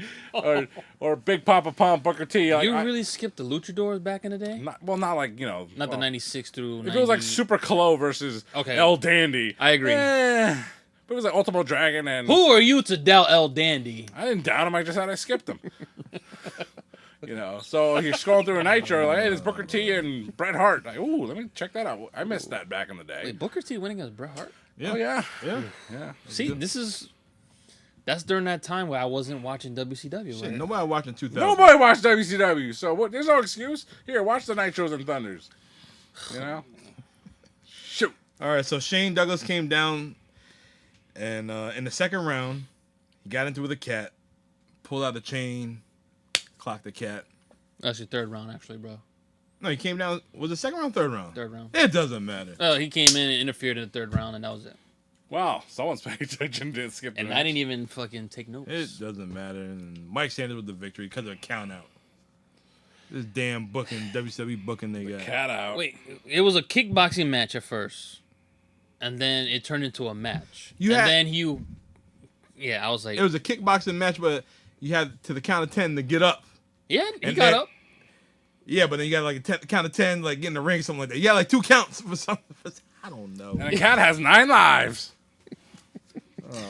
or Big Papa Pump, Booker T. Like, You really skipped the luchadors back in the day? not like, Not the 96 through 90. if it was like Super Clo versus El Dandy. I agree. But it was like Ultimo Dragon and... Who are you to doubt El Dandy? I didn't doubt him, I just said I skipped him. So you're scrolling through a Nitro, like, hey, there's Booker T and Bret Hart. Like, ooh, let me check that out. I missed that back in the day. Wait, Booker T winning against Bret Hart? Yeah. Oh, yeah. Yeah. See, that's during that time where I wasn't watching WCW. Shit, Right? nobody watching 2000. Nobody watched WCW, so there's no excuse. Here, watch the Nitros and Thunders. Shoot. All right, so Shane Douglas came down, and in the second round, he got into it with a Cat, pulled out the chain, clocked the Cat. That's your third round, actually, bro. No, he came down. Was it second round, third round? Third round. It doesn't matter. He came in and interfered in the third round, and that was it. Wow, someone's paying attention, didn't skip the And match. I didn't even fucking take notes. It doesn't matter. And Mike Sanders with the victory because of a count out. This damn booking, WCW booking they got. Cat out. Wait, it was a kickboxing match at first, and then it turned into a match. I was like, It was a kickboxing match, but you had to the count of 10 to get up. yeah, he And got then- up. Yeah, but then you got like a count of 10, like get in the ring, something like that. You got like 2 counts for something. I don't know. And a cat has 9 lives.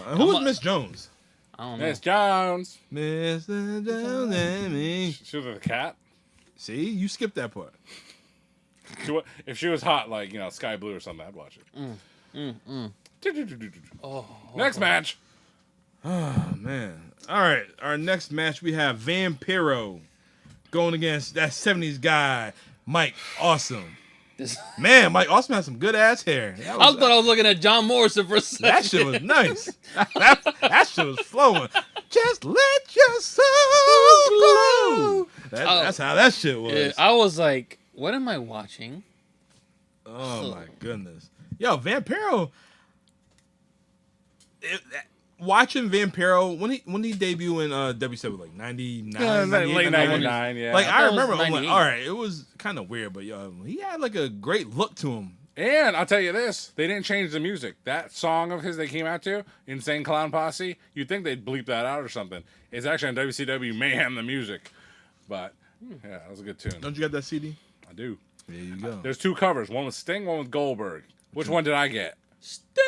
Who was Miss Jones? I don't know. Miss Jones. Mr. Jones and me. She was with a cat. See, you skipped that part. If she was hot, like, sky blue or something, I'd watch it. Next match. Oh, man. All right, our next match, we have Vampiro going against that 70s guy, Mike Awesome. Man, Mike Awesome has some good ass hair. I thought I was looking at John Morrison for a second. That shit was nice. that shit was flowing. Just let your soul glow. That's how that shit was. Yeah, I was like, what am I watching? Oh my goodness. Yo, Vampiro. Watching Vampiro when he debuted in WCW like 99, late 99, yeah. Like I remember, I'm like, 98. all right, it was kind of weird, but yo, he had like a great look to him. And I'll tell you this, they didn't change the music. That song of his they came out to, Insane Clown Posse, you'd think they'd bleep that out or something. It's actually on WCW Mayhem the Music. But, yeah, that was a good tune. Don't you got that CD? I do. There you go. There's 2 covers, one with Sting, one with Goldberg. Which one did I get? Sting!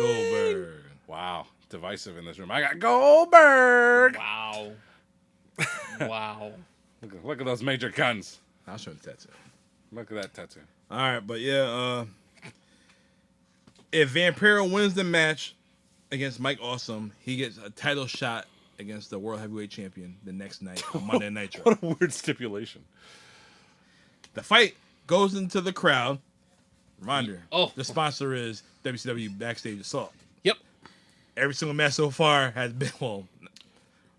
Goldberg. Wow, divisive in this room. I got Goldberg! Wow. Wow. Look at those major guns. I'll show the tattoo. Look at that tattoo. All right, but yeah, if Vampiro wins the match against Mike Awesome, he gets a title shot against the World Heavyweight Champion the next night on Monday Nitro. What a weird stipulation. The fight goes into the crowd. Reminder, Oh. the sponsor is WCW Backstage Assault. Yep. Every single match so far has been, well,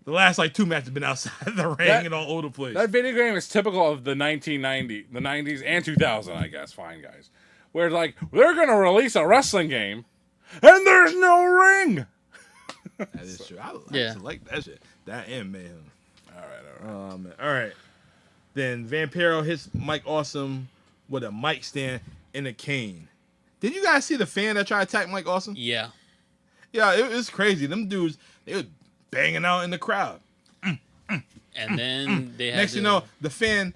the last like 2 matches have been outside the ring That- and all over the place. That video game is typical of the 1990, the 90s and 2000, I guess. Fine, guys. Where like they're gonna release a wrestling game, and there's no ring. That is true. I Yeah. like that shit. That and Mayhem. All right. Man. All right. Then Vampiro hits Mike Awesome with a mic stand and a cane. Did you guys see the fan that tried to attack Mike Awesome? Yeah. Yeah, it was crazy. Them dudes, they were banging out in the crowd. And then they had Next thing you know, the fan,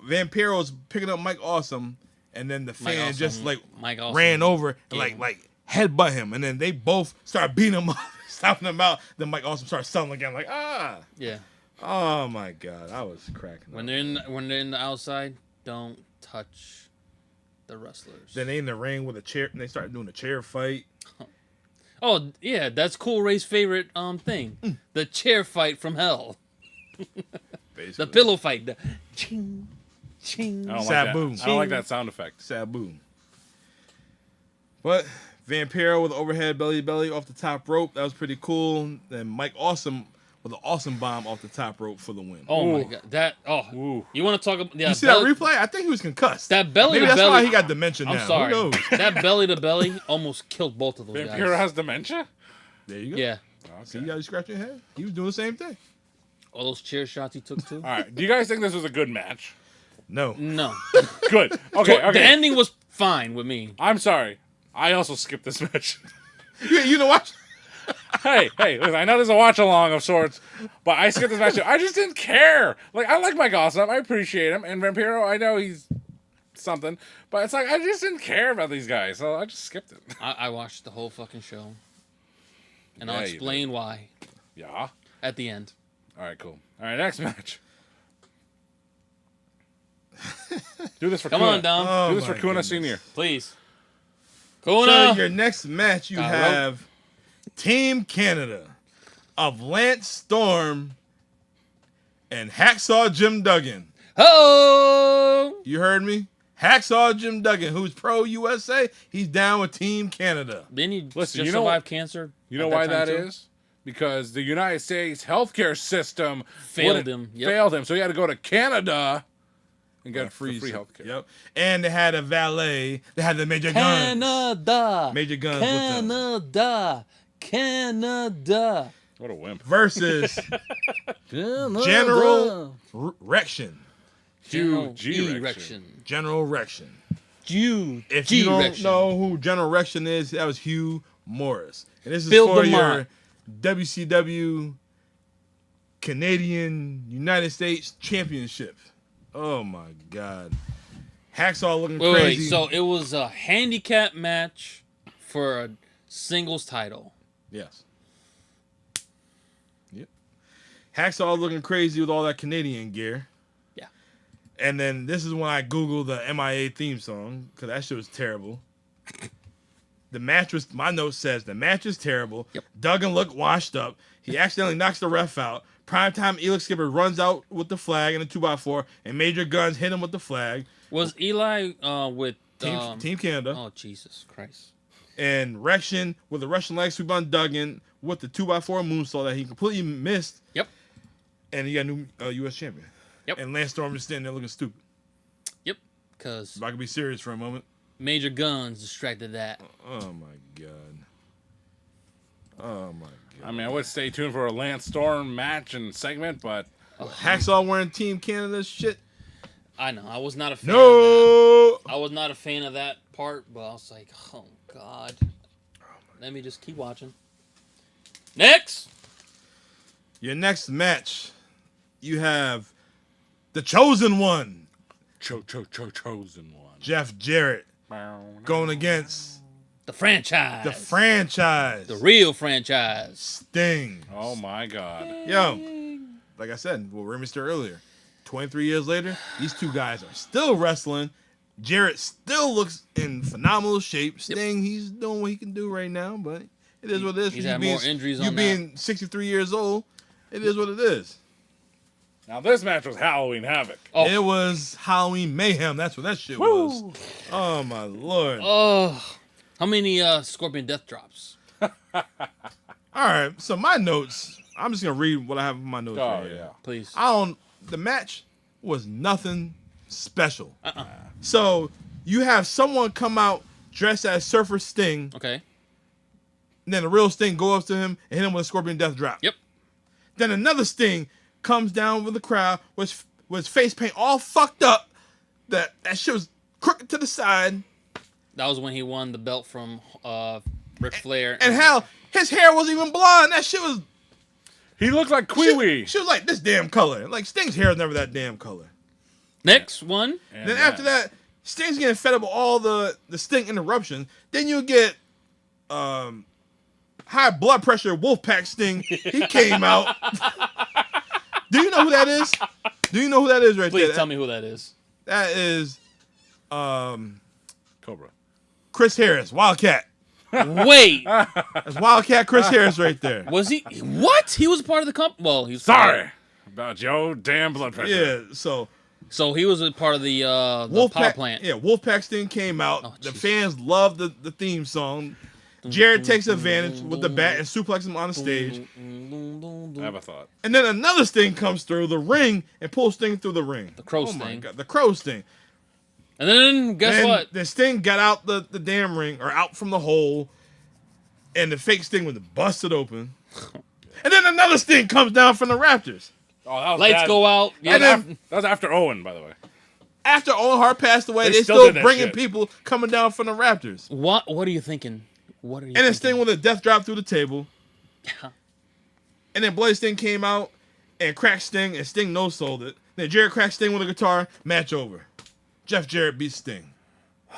Vampiro's picking up Mike Awesome, and then the Mike fan Awesome- just like Mike Awesome ran over and gave him- like headbutt him, and then they both start beating him up, stomping him out. Then Mike Awesome starts selling again, like Yeah. oh my god, I was cracking. When up. they're in the outside, don't touch the wrestlers. Then they in the ring with a chair, and they start doing a chair fight. Oh yeah, that's Cool Ray's favorite thing. The chair fight from hell. Basically. The pillow fight. The ching, ching. I don't Sabu. like that. I don't like that sound effect. Sabu. But Vampiro with overhead belly off the top rope. That was pretty cool. Then Mike Awesome with an awesome bomb off the top rope for the win. Oh my Ooh. god, that Ooh. You want to talk about? Yeah, You see that replay? I think he was concussed. That belly Maybe to that's belly. why he got dementia I'm now. sorry. Who knows? That belly to belly almost killed both of those Vampiro guys. has dementia? There you go. Yeah, See, you got to scratch your head. He was doing the same thing. all those chair shots he took too. All right. Do you guys think this was a good match? No. No, Good. Okay. the Okay. ending was fine with me. I'm sorry. I also skipped this match. You know what? hey, listen, I know there's a watch along of sorts, but I skipped this match too. I just didn't care. Like, I like Mike Awesome. I appreciate him. And Vampiro, I know he's something, but it's like, I just didn't care about these guys, so I just skipped it. I watched the whole fucking show, and Yeah, I'll you explain why Yeah. at the end. All right, cool. All right, next match. Do this for Come Kuna. on, Dom, Oh, Do this for my Kuna goodness. Senior. please. So Kuna. your next match, you Rope. have Team Canada of Lance Storm and Hacksaw Jim Duggan. Ho! You heard me? Hacksaw Jim Duggan, who's pro USA, he's down with Team Canada. Then he Listen, just you know- survived cancer. You know at why time, that too? is? Because the United States healthcare system Failed wouldn't- him. Yep. Failed him, so he had to go to Canada and get Free free healthcare. Yep. And they had a valet. They had the Major Guns. Canada. Major Guns with them. Canada. Canada. What a wimp. Versus General Rection. G Erection. General Rection. Hugh If you don't G-Rection. know who General Rection is, that was Hugh Morris. And this is Bill for DeMott. your WCW Canadian United States Championship. Oh my God. Hacksaw looking Wait, crazy. so it was a handicap match for a singles title. Yes. Yep. Hacksaw looking crazy with all that Canadian gear. Yeah. And then this is when I Googled the MIA theme song, because that shit was terrible. The match was, my note says, the match is terrible. Yep. Duggan looked washed up. He accidentally knocks the ref out. Primetime Elix Skipper runs out with the flag and a 2x4, and Major Guns hit him with the flag. Was Eli with Team Canada. Oh, Jesus Christ. And Rection with the Russian leg sweep on Duggan with the 2x4 moonsault that he completely missed. Yep. And he got a new U.S. champion. Yep. And Lance Storm is standing there looking stupid. Yep. Because If I can be serious for a moment. Major Guns distracted that. Oh, my God. Oh, my God. I mean, I would stay tuned for a Lance Storm match and segment, but Hacksaw wearing Team Canada shit. I know. I was not a fan of that. No! I was not a fan of that part, but I was like, oh, God. Let me just keep watching. Next! Your next match, you have the Chosen One, chosen one. Jeff Jarrett, going against The franchise. the franchise, The real franchise. Sting. Oh my God. Yo, like I said, what Remy said earlier, 23 years later, these two guys are still wrestling. Jarrett still looks in phenomenal shape. Sting, he's doing what he can do right now, but it is what it is. He's had more injuries on you that. being 63 years old, it is what it is. Now this match was Halloween Havoc. Oh. It was Halloween Mayhem. That's what that shit was. Oh, my Lord. Oh. How many Scorpion Death Drops? All right, so my notes, I'm just going to read what I have in my notes Oh right here. yeah. Please. The match was nothing special. So you have someone come out dressed as Surfer Sting, Okay. and then the real Sting go up to him and hit him with a Scorpion Death Drop. Yep. Then another Sting comes down with the crowd, was face paint all fucked up. That shit was crooked to the side. That was when he won the belt from Ric Flair. And hell, his hair wasn't even blonde. That shit was... He looked like Kwee-Wee. She was like this damn color. Like, Sting's hair is never that damn color. Next one. And Then after that, Sting's getting fed up with all the Sting interruptions. Then you get high blood pressure Wolfpack Sting. He came out. Do you know who that is? Do you know who that is right Please there? tell me who that is. That is Cobra. Chris Harris, Wildcat. Wait. That's Wildcat Chris Harris right there. Was he? What? He was a part of the company? Well, he was Sorry about your damn blood pressure. Yeah, so So he was a part of the power Wolfpack, plant. yeah, Wolfpack Sting came out. Oh, the Jesus. fans loved the theme song. Jarrett takes advantage with the bat and suplexes him on the stage. I have a thought. And then another Sting comes through the ring and pulls Sting through the ring. The Crow Oh my Sting. God, the Crow Sting. And then guess Then what? the Sting got out the damn ring, or out from the hole, and the fake Sting was busted open. And then another Sting comes down from the Raptors. Oh, that was Lights bad. go out. Yeah, And then That was after Owen, by the way. after Owen Hart passed away, They they still still did that bringing shit. people coming down from the Raptors. What are you thinking? What are you And then thinking? Sting with a death drop through the table. Yeah. And then Bloody Sting came out and cracked Sting, and Sting no-sold it. Then Jarrett cracked Sting with a guitar. Match over. Jeff Jarrett beats Sting.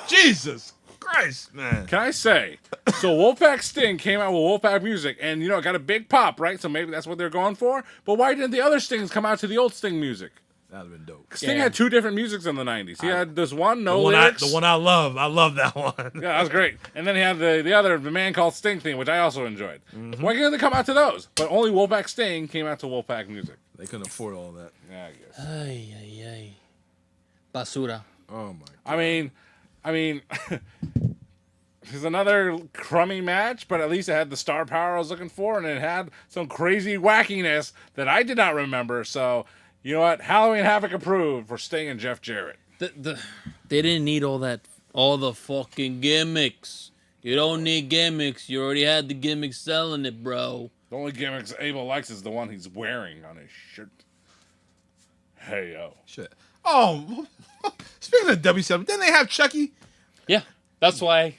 Jesus Christ, man. Can I say? So Wolfpack Sting came out with Wolfpack music, and it got a big pop, right? So maybe that's what they're going for. But why didn't the other Stings come out to the old Sting music? That'd have been dope. Sting Yeah. had two different musics in the '90s. He had this one, no The one, lyrics. the one I love. I love that one. Yeah, that was great. And then he had the Man Called Sting theme, which I also enjoyed. Why couldn't they come out to those? But only Wolfpack Sting came out to Wolfpack music. They couldn't afford all that. Yeah, I guess. Ay, ay, ay. Basura. Oh, my God. I mean, it's another crummy match, but at least it had the star power I was looking for, and it had some crazy wackiness that I did not remember. So, you know what? Halloween Havoc approved for Sting and Jeff Jarrett. They didn't need all the fucking gimmicks. You don't need gimmicks. You already had the gimmicks selling it, bro. The only gimmicks Abel likes is the one he's wearing on his shirt. Hey, yo. Shit. Oh, speaking of WCW, didn't they have Chucky? Yeah, that's why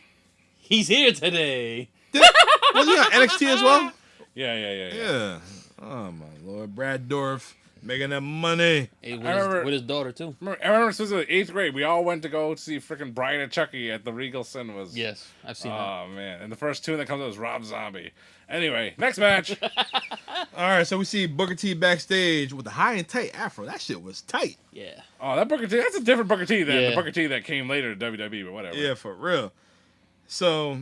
he's here today. Was he on NXT as well? Yeah. Yeah. Oh, my Lord. Brad Dorff making that money. Hey, remember- with his daughter too. I remember since the 8th grade, we all went to go see freaking Bride of Chucky at the Regal Cinemas. Yes, I've seen that. Oh, man. And the first tune that comes out is Rob Zombie. Anyway, next match. All right, so we see Booker T backstage with the high and tight afro. That shit was tight. Yeah. Oh, that Booker T, that's a different Booker T than Yeah. the Booker T that came later to WWE, but whatever. Yeah, for real. So,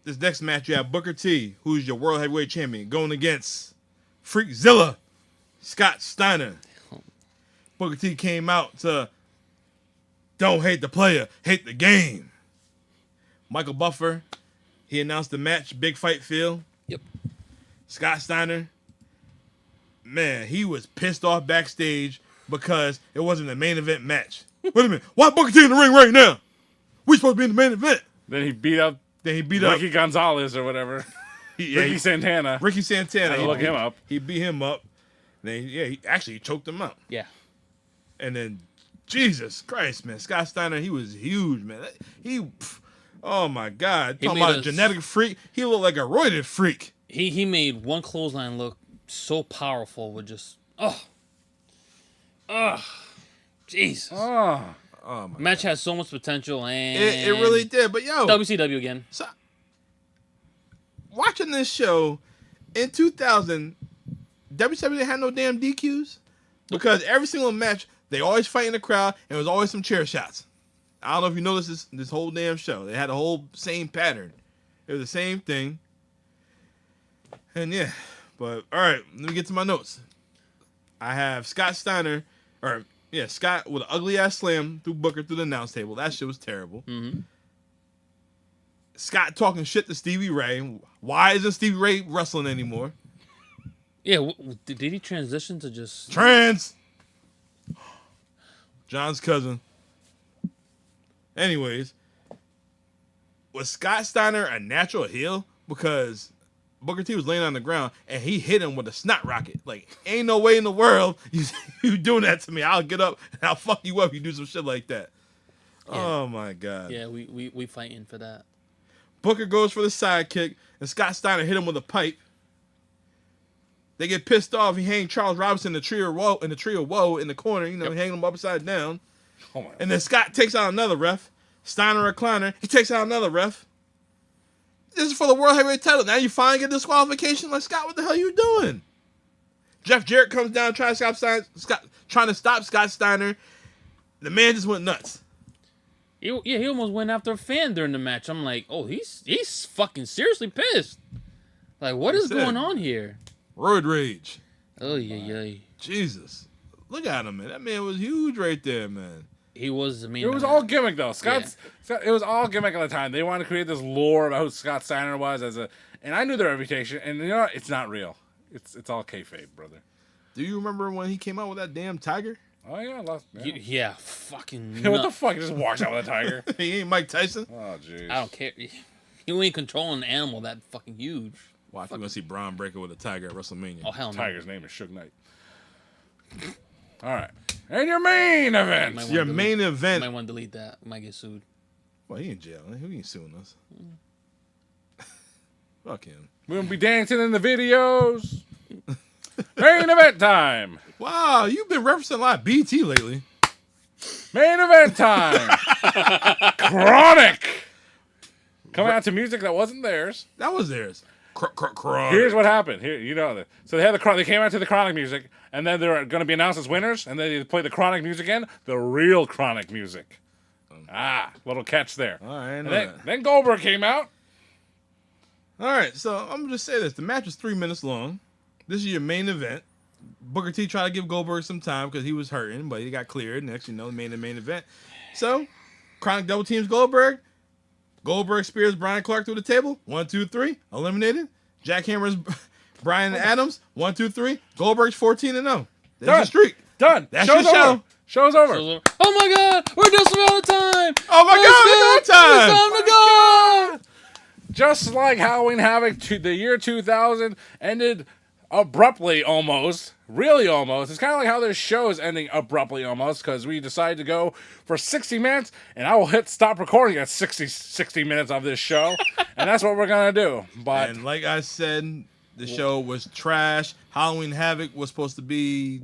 this next match, you have Booker T, who's your World Heavyweight Champion, going against Freakzilla. Scott Steiner. Booker T came out to don't hate the player, hate the game. Michael Buffer, he announced the match, Big Fight Feel. Yep. Scott Steiner, man, he was pissed off backstage because it wasn't a main event match. Wait a minute, why Booker T in the ring right now? We supposed to be in the main event. Then he beat up Ricky Gonzalez or whatever. Ricky Santana. Ricky Santana. Look him up. He beat him up. Then he choked him out. Yeah. And then, Jesus Christ, man, Scott Steiner, he was huge, man. Oh my God, talking about a genetic freak. He looked like a roided freak. He made one clothesline look so powerful with just Jesus. Oh my match has so much potential, and it really did. But yo, WCW again. So, watching this show in 2000, WCW had no damn DQs because every single match they always fight in the crowd and there was always some chair shots. I don't know if you noticed this whole damn show. They had the whole same pattern. It was the same thing. And yeah, but all right, let me get to my notes. I have Scott Steiner, Scott with an ugly ass slam through Booker through the announce table. That shit was terrible. Mm-hmm. Scott talking shit to Stevie Ray. Why isn't Stevie Ray wrestling anymore? Yeah, did he transition to just John's cousin. Anyways, was Scott Steiner a natural heel? Because Booker T was laying on the ground and he hit him with a snot rocket. Like, ain't no way in the world you doing that to me. I'll get up and I'll fuck you up if you do some shit like that. Yeah. Oh my God. Yeah, we fighting for that. Booker goes for the sidekick and Scott Steiner hit him with a pipe. They get pissed off. He hanged Charles Robinson in the tree of woe in the corner, hanging him upside down. my And then Scott takes out another ref. Steiner recliner. He takes out another ref. This is for the World Heavyweight title. Now you finally get disqualification. Like, Scott, what the hell are you doing? Jeff Jarrett comes down trying to stop Scott Steiner. The man just went nuts. He almost went after a fan during the match. I'm like, oh, he's fucking seriously pissed. Like, what is going on here? Roid rage. Oh, yeah. Jesus. Look at him, man. That man was huge right there, man. He was, It was all gimmick, though. It was all gimmick at the time. They wanted to create this lore about who Scott Steiner was and I knew their reputation, and you know what? It's not real. It's all kayfabe, brother. Do you remember when he came out with that damn tiger? Oh, yeah. Yeah, fucking What the fuck? He just walks out with a tiger? He ain't Mike Tyson. Oh, jeez. I don't care. You ain't controlling an animal that fucking huge. Watch, we're going to see Braun Breaker with a tiger at WrestleMania. Oh, hell no. Tiger's name is Suge Knight. All right. And your main event. Main event. You might want to delete that. You might get sued. Well, he in jail. Who ain't suing us? Fuck him. We're going to be dancing in the videos. Main event time. Wow, you've been referencing a lot of BT lately. Main event time. Chronic. Coming out to music that wasn't theirs. That was theirs. Chronic. Here's what happened. So they had they came out to the Chronic music, and then they're going to be announced as winners, and then they play the Chronic music again, the real Chronic music. Little catch there. All right. Then Goldberg came out. All right, so I'm going to just say this. The match was 3 minutes long. This is your main event. Booker T tried to give Goldberg some time because he was hurting, but he got cleared. Next, the main event. So, Chronic double teams Goldberg. Goldberg spears Brian Clark through the table. 1, 2, 3. Eliminated. Jackhammers Brian Adams. 1, 2, 3. Goldberg's 14-0. There's a streak. Done. That's Show's your show. over. Show's over. Oh my God, we're just about out of time. Oh my God, we're out of time. It's time to go. Just like Halloween Havoc, the year 2000 ended abruptly almost. Really almost. It's kind of like how this show is ending abruptly almost because we decided to go for 60 minutes and I will hit stop recording at 60 minutes of this show. And that's what we're going to do. But and like I said, the show was trash. Halloween Havoc was supposed to be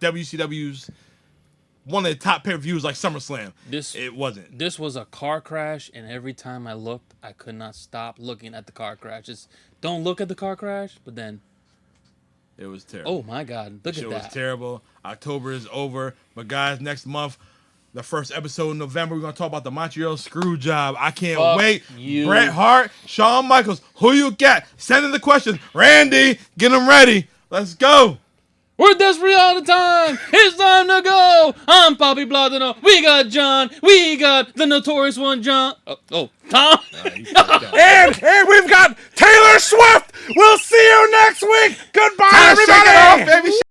WCW's one of the top pay-per-views like SummerSlam. It wasn't. This was a car crash, and every time I looked, I could not stop looking at the car crash. Just don't look at the car crash, but then it was terrible. Oh my God, look at that. It was terrible. October is over, but guys, next month, the first episode in November, we're gonna talk about the Montreal screw job. I can't wait. You. Bret Hart, Shawn Michaels, who you got? Send in the questions. Randy, get them ready. Let's go. We're desperate all the time. It's time to go. I'm Poppy Bladano. We got John. We got the notorious one, John. Tom. And we've got Taylor Swift. We'll see you next week. Goodbye, everybody. Shake it off, baby.